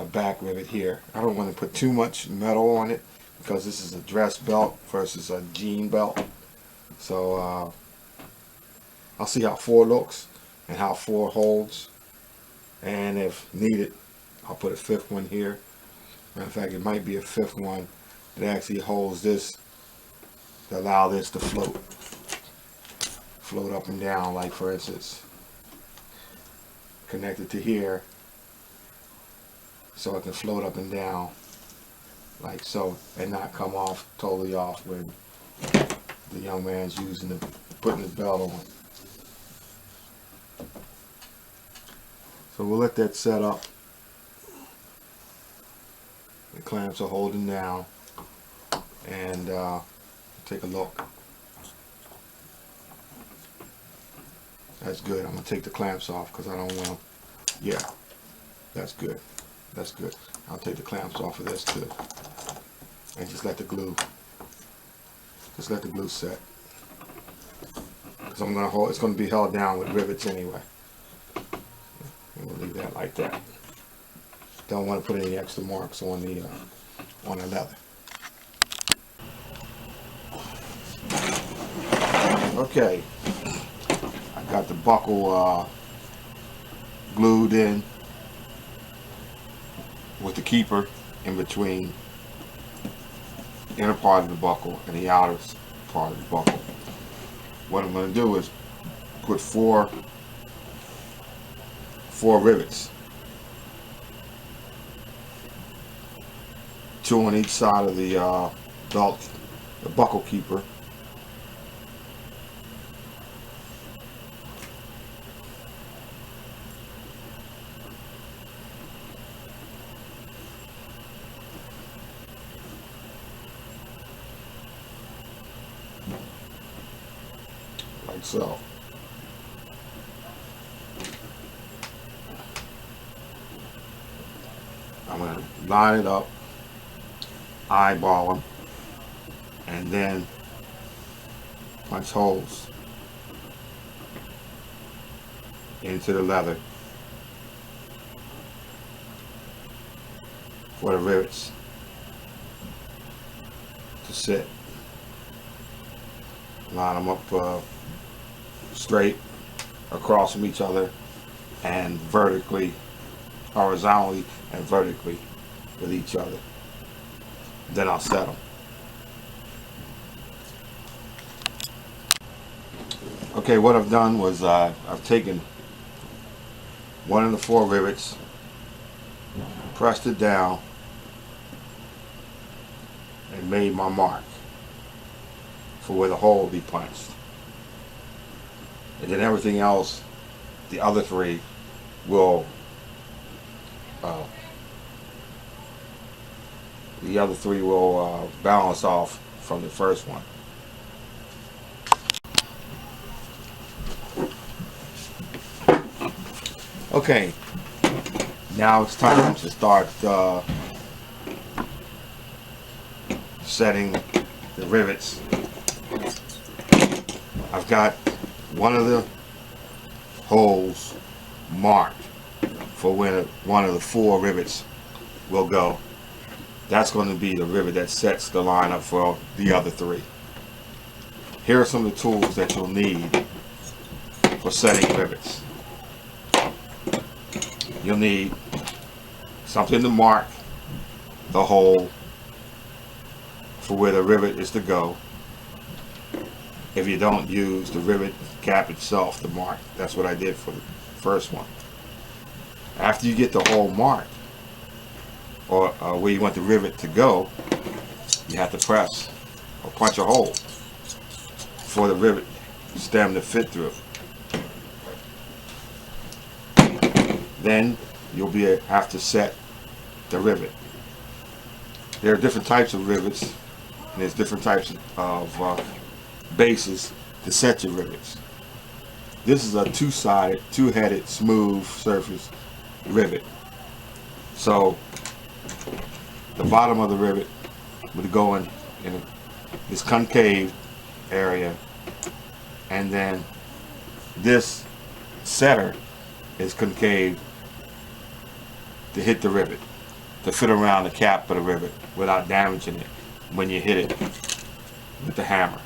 back rivet here. I don't want to put too much metal on it because this is a dress belt versus a jean belt. So I'll see how 4 looks and how 4 holds, and if needed I'll put a 5th one here. Matter of fact, it might be a 5th one that actually holds this to allow this to float up and down, like for instance connected to here, so it can float up and down like so and not come off totally off when the young man's putting his belt on. So we'll let that set up. The clamps are holding down, and take a look. That's good. I'm gonna take the clamps off because I don't want. Yeah, that's good. That's good. I'll take the clamps off of this too, and just let the glue set. Because I'm gonna hold. It's gonna be held down with rivets anyway. And we'll leave that like that. Don't want to put any extra marks on the leather. Okay, I got the buckle glued in with the keeper in between the inner part of the buckle and the outer part of the buckle. What I'm going to do is put four rivets, 2 on each side of the belt, the buckle keeper. Like so. I'm going to line it up, eyeball them, and then punch holes into the leather for the rivets to sit. Line them up straight across from each other and vertically, horizontally and vertically with each other. Then I'll set them. Okay, what I've done was I've taken one of the 4 rivets, pressed it down, and made my mark for where the hole will be punched. And then everything else, the other 3 will balance off from the first one. Okay, now it's time to start setting the rivets. I've got one of the holes marked for where one of the 4 rivets will go. That's going to be the rivet that sets the line up for the other 3. Here are some of the tools that you'll need for setting rivets. You'll need something to mark the hole for where the rivet is to go. If you don't use the rivet cap itself to mark, that's what I did for the first one. After you get the hole marked, or where you want the rivet to go, you have to press or punch a hole for the rivet stem to fit through. Then you'll have to set the rivet. There are different types of rivets, and there's different types of bases to set your rivets. This is a two-sided, two-headed, smooth surface rivet. So the bottom of the rivet would go in this concave area, and then this setter is concave to hit the rivet, to fit around the cap of the rivet without damaging it when you hit it with the hammer.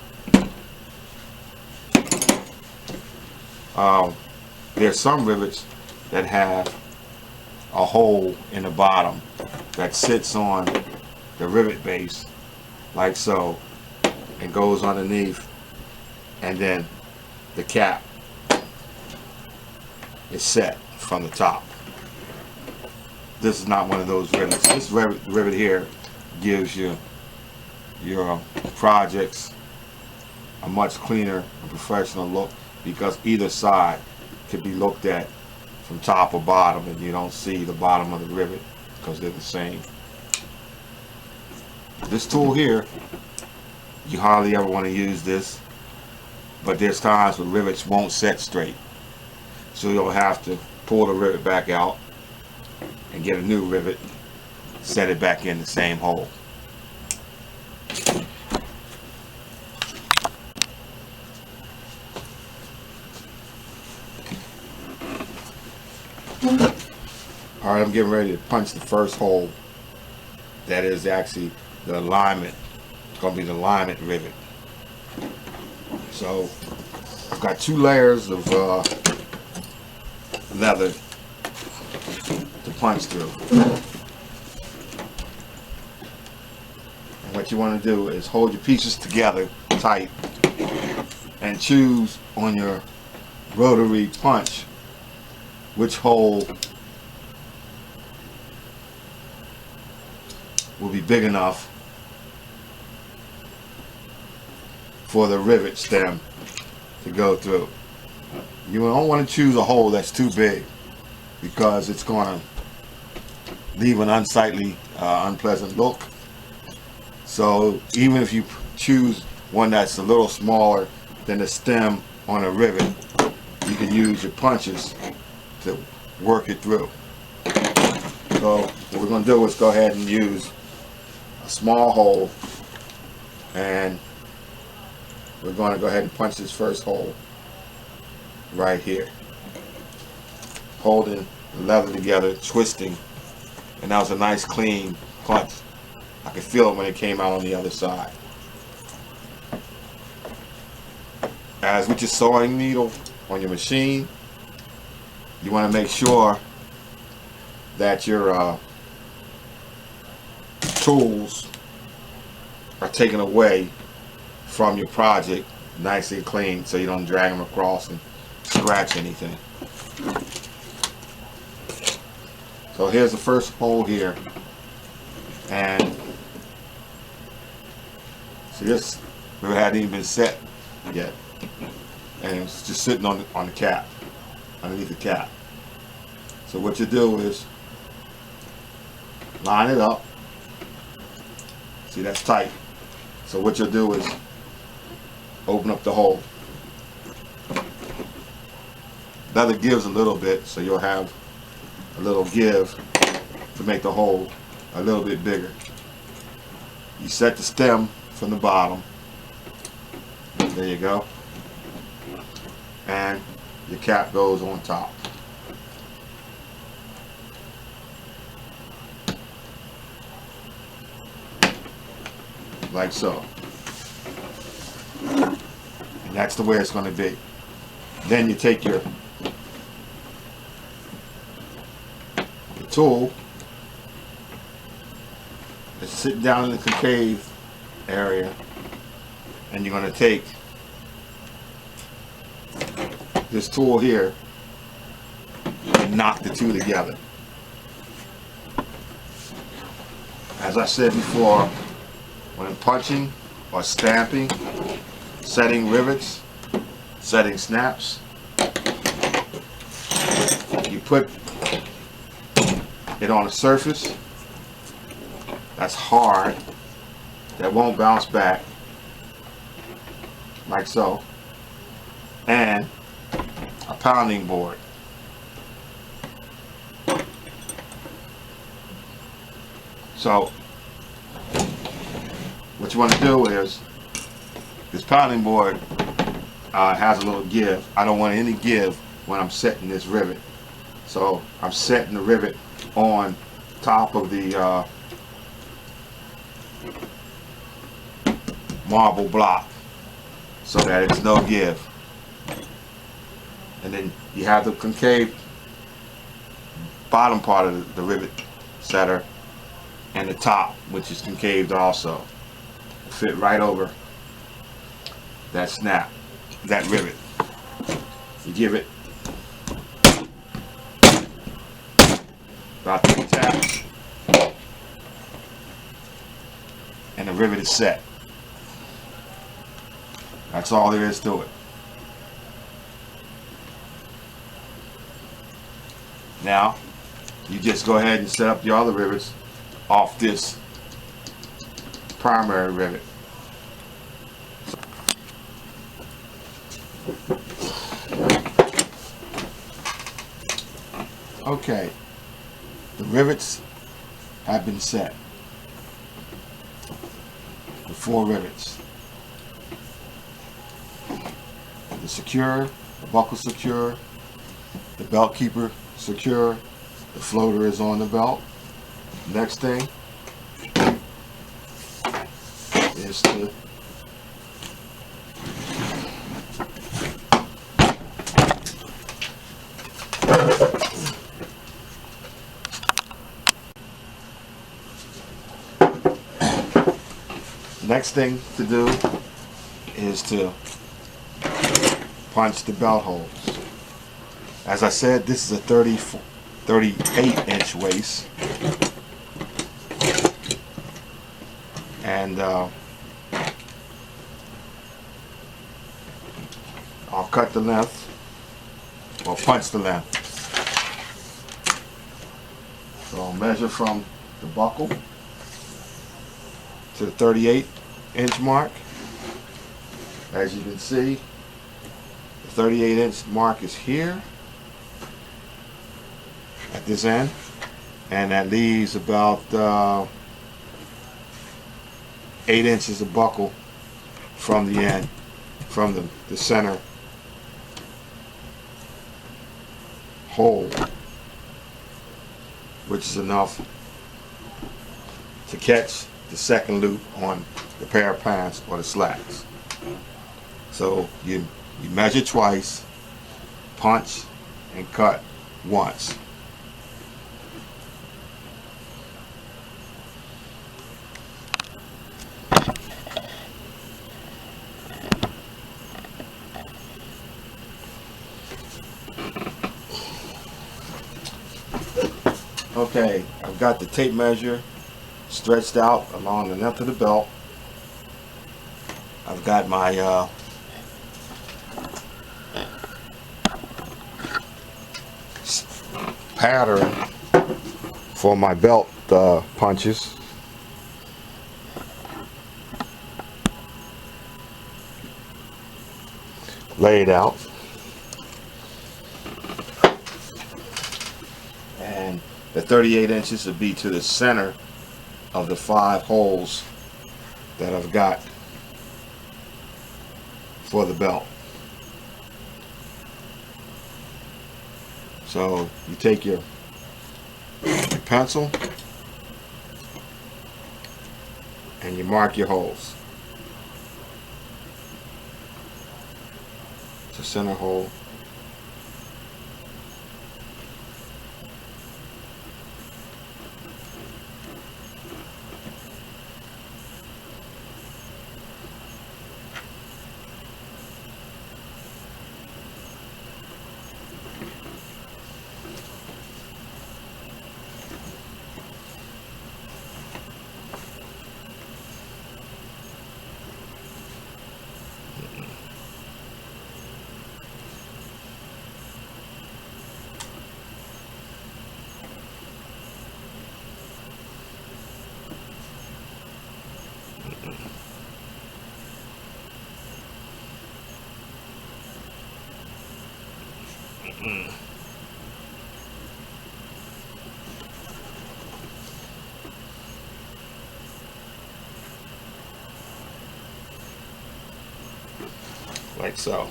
There's some rivets that have a hole in the bottom that sits on the rivet base like so and goes underneath, and then the cap is set from the top. This is not one of those rivets. This rivet here gives you your projects a much cleaner and professional look, because either side could be looked at from top or bottom, and you don't see the bottom of the rivet because they're the same. This tool here, you hardly ever want to use this, but there's times when rivets won't set straight, so you'll have to pull the rivet back out and get a new rivet, set it back in the same hole. Alright, I'm getting ready to punch the first hole. That is actually the alignment. It's going to be the alignment rivet. So I've got 2 layers of leather to punch through. And what you want to do is hold your pieces together tight and choose on your rotary punch which hole will be big enough for the rivet stem to go through. You don't want to choose a hole that's too big, because it's going to leave an unsightly, unpleasant look. So even if you choose one that's a little smaller than the stem on a rivet, you can use your punches to work it through. So what we're going to do is go ahead and use a small hole, and we're going to go ahead and punch this first hole right here, holding the leather together, twisting, and that was a nice clean punch. I could feel it when it came out on the other side. As with your sewing needle on your machine, you want to make sure that your tools are taken away from your project nice and clean, so you don't drag them across and scratch anything. So here's the first hole here, and see, this rivet hadn't even been set yet, and it's just sitting on the cap, underneath the cap. So what you do is line it up. See, that's tight. So what you'll do is open up the hole. Leather gives a little bit, so you'll have a little give to make the hole a little bit bigger. You set the stem from the bottom. There you go. And your cap goes on top. Like so. And that's the way it's going to be. Then you take your tool It's sitting down in the concave area, and you're going to take this tool here and knock the two together. As I said before, when I'm punching or stamping, setting rivets, setting snaps, you put it on a surface that's hard, that won't bounce back, like so, and a pounding board. So what you want to do is, this pounding board has a little give. I don't want any give when I'm setting this rivet. So I'm setting the rivet on top of the marble block so that it's no give. And then you have the concave bottom part of the rivet setter, and the top, which is concaved also, fit right over that snap, that rivet. You give it about 3 taps, and the rivet is set. That's all there is to it. Now, you just go ahead and set up your other rivets off this primary rivet. Okay, the rivets have been set. The 4 rivets. The secure, the buckle secure, the belt keeper secure, the floater is on the belt. Next thing is to do is to punch the belt holes. As I said, this is a 38-inch waist, and I'll cut the length or punch the length. So I'll measure from the buckle to the 38-inch mark. As you can see, the 38-inch mark is here at this end, and that leaves about 8 inches of buckle from the end, from the center hole, which is enough to catch the second loop on the pair of pants or the slacks. So you measure twice, punch, and cut once. Okay, I've got the tape measure stretched out along the length of the belt. I've got my pattern for my belt punches. Laid out. And the 38 inches would be to the center of the 5 holes that I've got for the belt. So you take your pencil and you mark your holes. It's a center hole. Like so.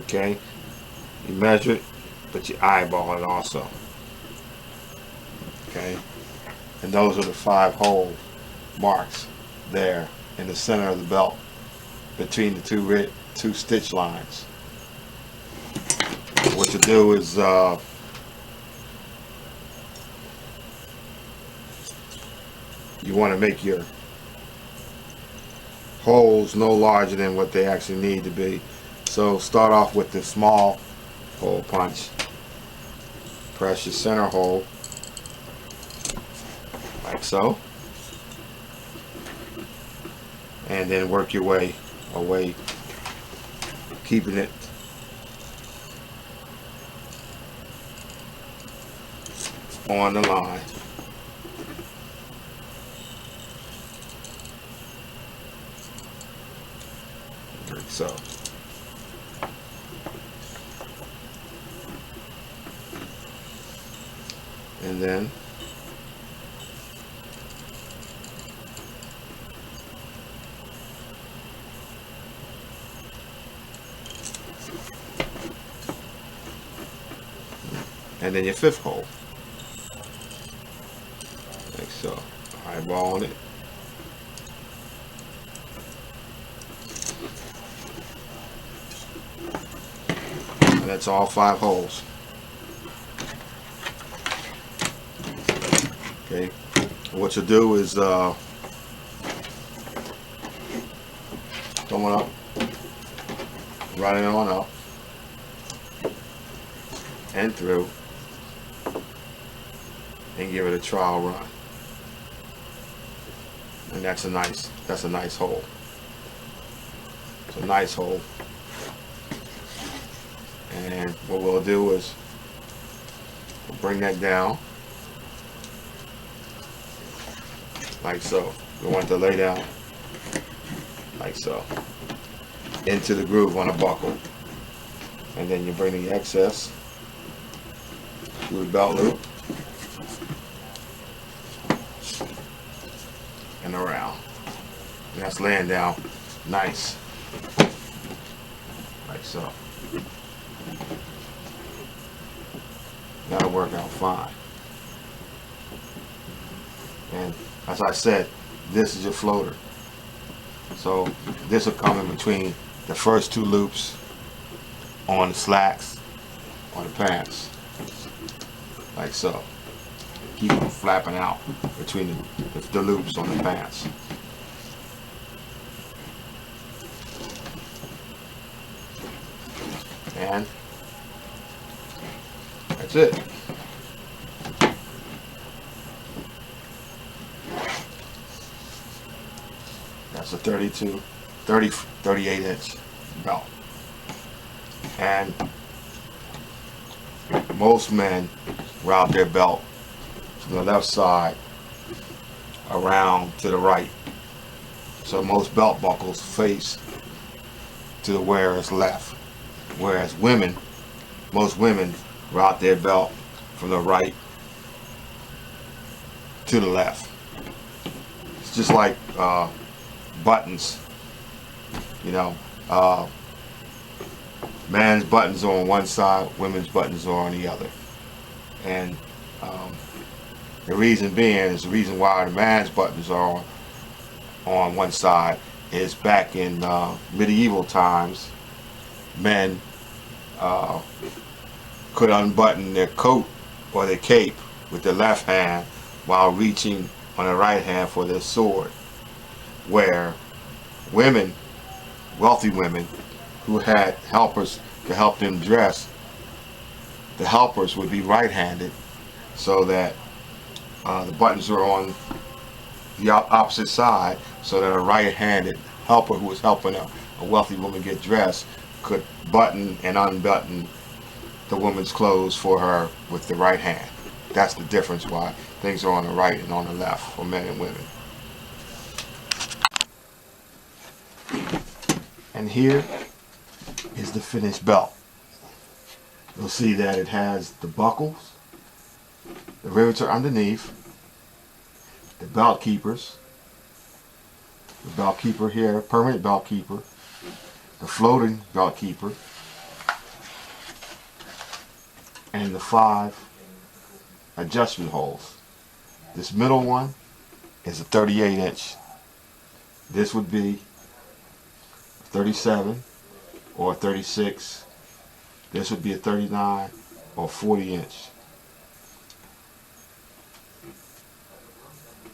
Okay, you measure it, but you eyeball it also. Okay, and those are the 5 hole marks there in the center of the belt between the two stitch lines. What you do is you want to make your holes no larger than what they actually need to be. So start off with the small hole punch. Press your center hole like so, and then work your way away, keeping it on the line. Like so. And then your 5th hole. Like so. Eyeball on it. And that's all 5 holes. Okay. What you'll do is throw it up, run it on up and through, and give it a trial run. And that's a nice hole. It's a nice hole. And what we'll do is we'll bring that down like so. We want to lay down like so into the groove on a buckle, and then you bring the excess through the belt loop and around. And that's laying down nice like so. That'll work out fine. And as I said, this is your floater. So this will come in between the first 2 loops on the slacks or the pants. Like so. Keep them flapping out between the loops on the pants. And that's it. That's a 38 inch belt. And most men route their belt from the left side around to the right. So most belt buckles face to the wearer's left. Whereas most women route their belt from the right to the left. It's just like buttons, you know. Man's buttons are on one side, women's buttons are on the other. And the reason why the man's buttons are on one side is back in medieval times, men could unbutton their coat or their cape with their left hand while reaching on the right hand for their sword. Where women, wealthy women, who had helpers to help them dress, the helpers would be right-handed, so that the buttons were on the opposite side, so that a right-handed helper who was helping a wealthy woman get dressed could button and unbutton the woman's clothes for her with the right hand. That's the difference why things are on the right and on the left for men and women. And here is the finished belt. You'll see that it has the buckles, the rivets are underneath, the belt keepers, the belt keeper here, permanent belt keeper, the floating belt keeper, and the 5 adjustment holes. This middle one is a 38 inch. This would be 37 or 36. This would be a 39 or 40 inch.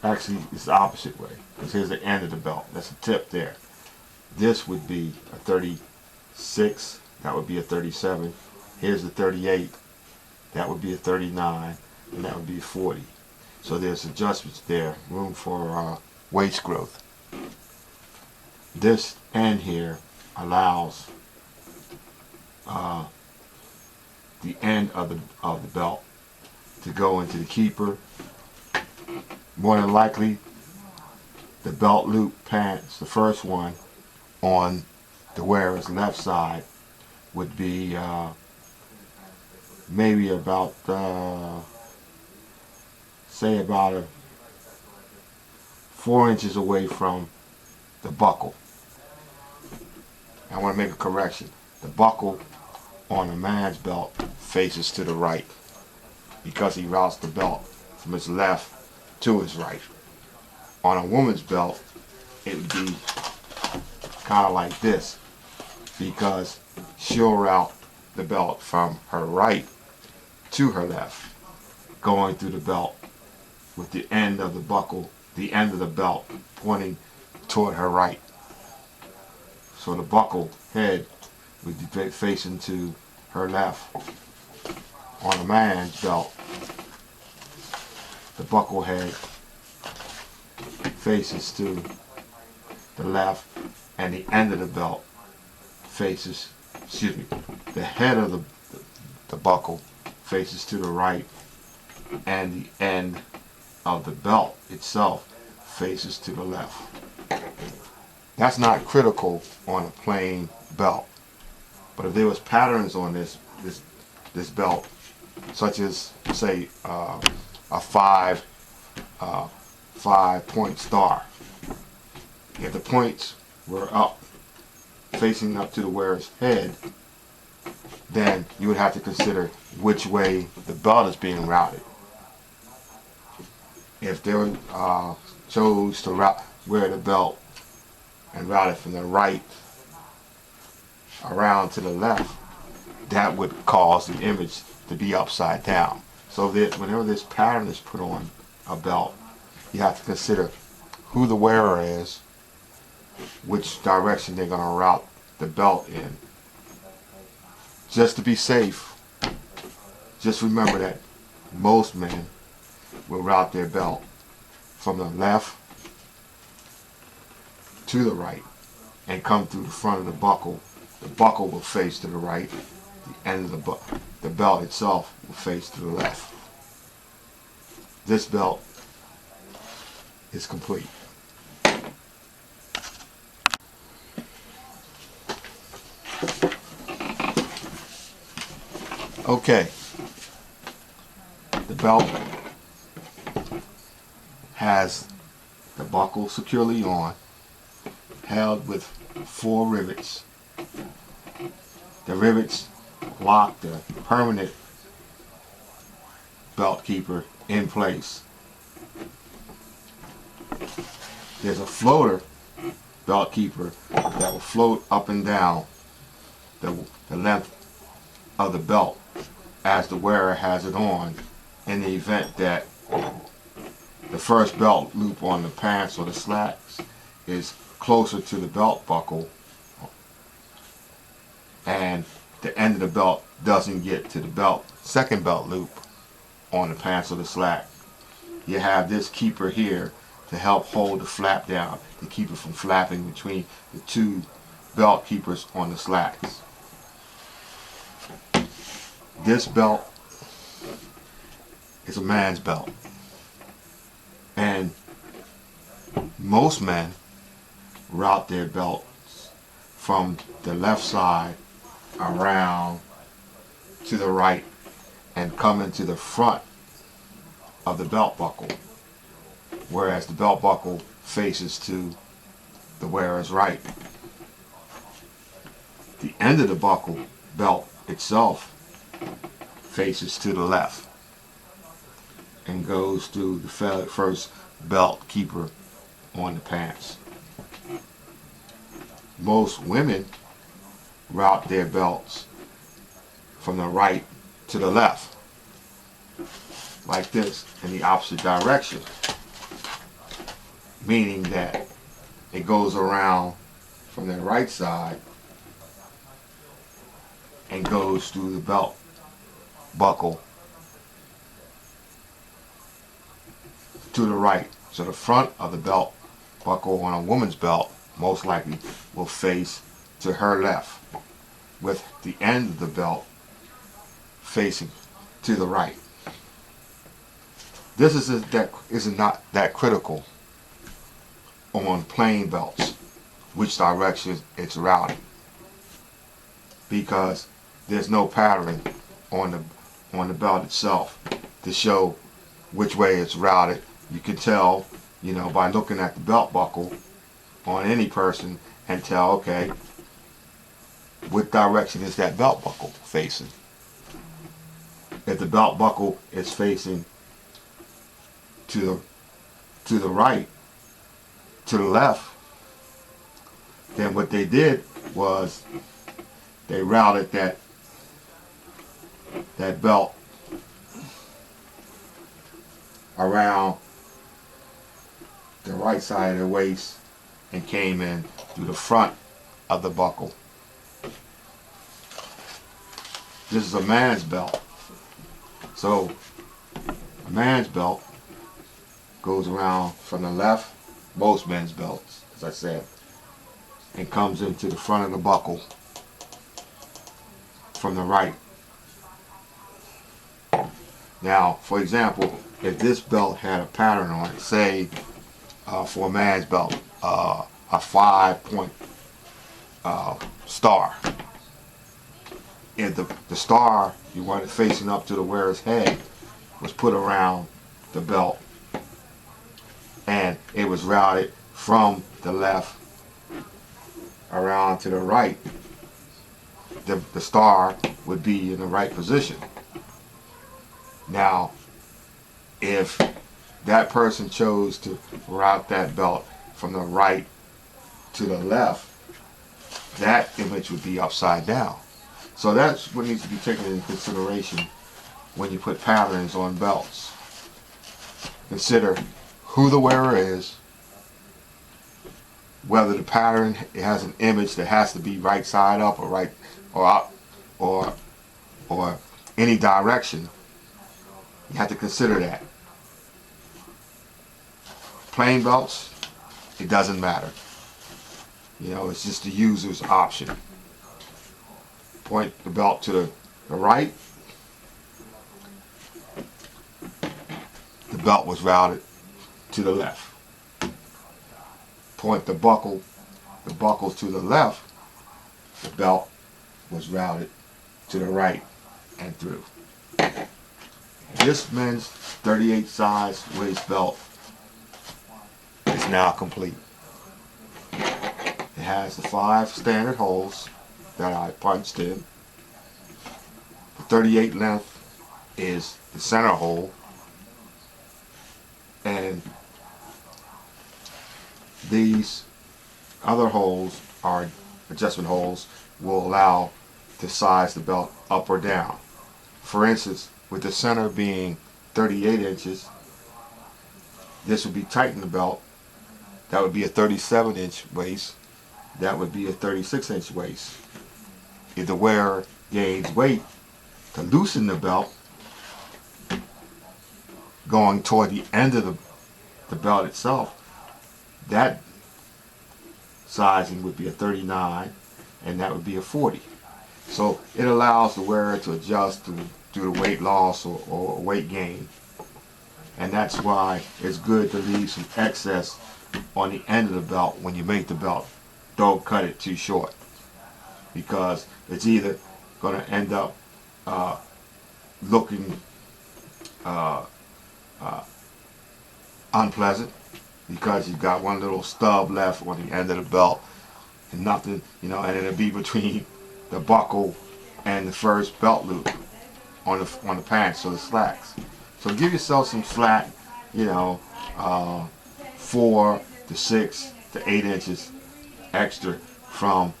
Actually, it's the opposite way, because here's the end of the belt. That's the tip there. This would be a 36. That would be a 37. Here's the 38. That would be a 39. And that would be a 40. So there's adjustments there, room for waist growth. This end here allows the end of the belt to go into the keeper. More than likely, the belt loop pants, the first one on the wearer's left side, would be maybe about say about 4 inches away from the buckle. I want to make a correction. The buckle on a man's belt faces to the right, because he routes the belt from his left to his right. On a woman's belt, it would be kind of like this, because she'll route the belt from her right to her left, going through the belt with the end of the buckle, the end of the belt pointing toward her right. So the buckle head would be facing to her left. On a man's belt, the buckle head faces to the left, and the end of the belt faces, the head of the buckle faces to the right, and the end of the belt itself faces to the left. That's not critical on a plain belt, but if there was patterns on this belt, such as say a 5-point star, if the points were up, facing up to the wearer's head, then you would have to consider which way the belt is being routed. If they chose to wear the belt and route it from the right around to the left, that would cause the image to be upside down. So that whenever this pattern is put on a belt, you have to consider who the wearer is, which direction they're going to route the belt in. Just to be safe, just remember that most men will route their belt from the left to the right and come through the front of the buckle. The buckle will face to the right. The end of the belt itself will face to the left. This belt is complete. Okay, the belt has the buckle securely on, held with 4 rivets. The rivets lock the permanent belt keeper in place. There's a floater belt keeper that will float up and down the length of the belt as the wearer has it on, in the event that the first belt loop on the pants or the slacks is closer to the belt buckle and the end of the belt doesn't get to the second belt loop on the pants or the slack. You have this keeper here to help hold the flap down, to keep it from flapping between the 2 belt keepers on the slacks. This belt is a man's belt, and most men route their belts from the left side around to the right and come into the front of the belt buckle, whereas the belt buckle faces to the wearer's right. The end of the buckle belt itself faces to the left and goes through the first belt keeper on the pants. Most women route their belts from the right to the left, like this, in the opposite direction, meaning that it goes around from the right side and goes through the belt buckle to the right. So the front of the belt buckle on a woman's belt most likely will face to her left, with the end of the belt facing to the right. This is not that critical on plain belts, which direction it's routing, because there's no pattern on the belt itself to show which way it's routed. You can tell, by looking at the belt buckle on any person and tell, okay, what direction is that belt buckle facing? If the belt buckle is facing to the right, to the left, then what they did was they routed that belt around the right side of the waist and came in through the front of the buckle. This is a man's belt. So a man's belt goes around from the left, most men's belts, as I said, and comes into the front of the buckle from the right. Now, for example, if this belt had a pattern on it, say for a man's belt, a 5-point star. If the star you want it facing up to the wearer's head was put around the belt and it was routed from the left around to the right, the star would be in the right position. Now, if that person chose to route that belt from the right to the left, that image would be upside down. So that's what needs to be taken into consideration when you put patterns on belts. Consider who the wearer is, whether the pattern has an image that has to be right side up or right or up or any direction. You have to consider that. Plain belts, it doesn't matter. It's just the user's option. Point the belt to the right. The belt was routed to the left. Point the buckles to the left. The belt was routed to the right and through. This men's 38 size waist belt is now complete. It has the 5 standard holes that I punched in. The 38 length is the center hole, and these other holes are adjustment holes, will allow to size the belt up or down. For instance, with the center being 38 inches, this would be tight in the belt. That would be a 37-inch waist. That would be a 36-inch waist. If the wearer gains weight to loosen the belt, going toward the end of the belt itself, that sizing would be a 39, and that would be a 40. So it allows the wearer to adjust due to weight loss or weight gain. And that's why it's good to leave some excess on the end of the belt when you make the belt. Don't cut it too short, because it's either going to end up uh, looking uh, uh, unpleasant, because you've got one little stub left on the end of the belt and nothing, and it'll be between the buckle and the first belt loop on the pants, so the slacks. So give yourself some slack, you know, 4 to 6 to 8 inches extra from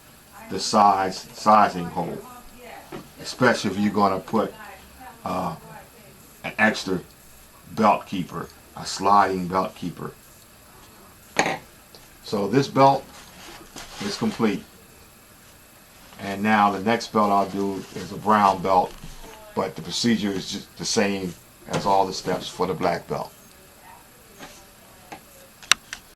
the sizing hole, especially if you're going to put an extra belt keeper, a sliding belt keeper. So this belt is complete. And now the next belt I'll do is a brown belt, but the procedure is just the same as all the steps for the black belt.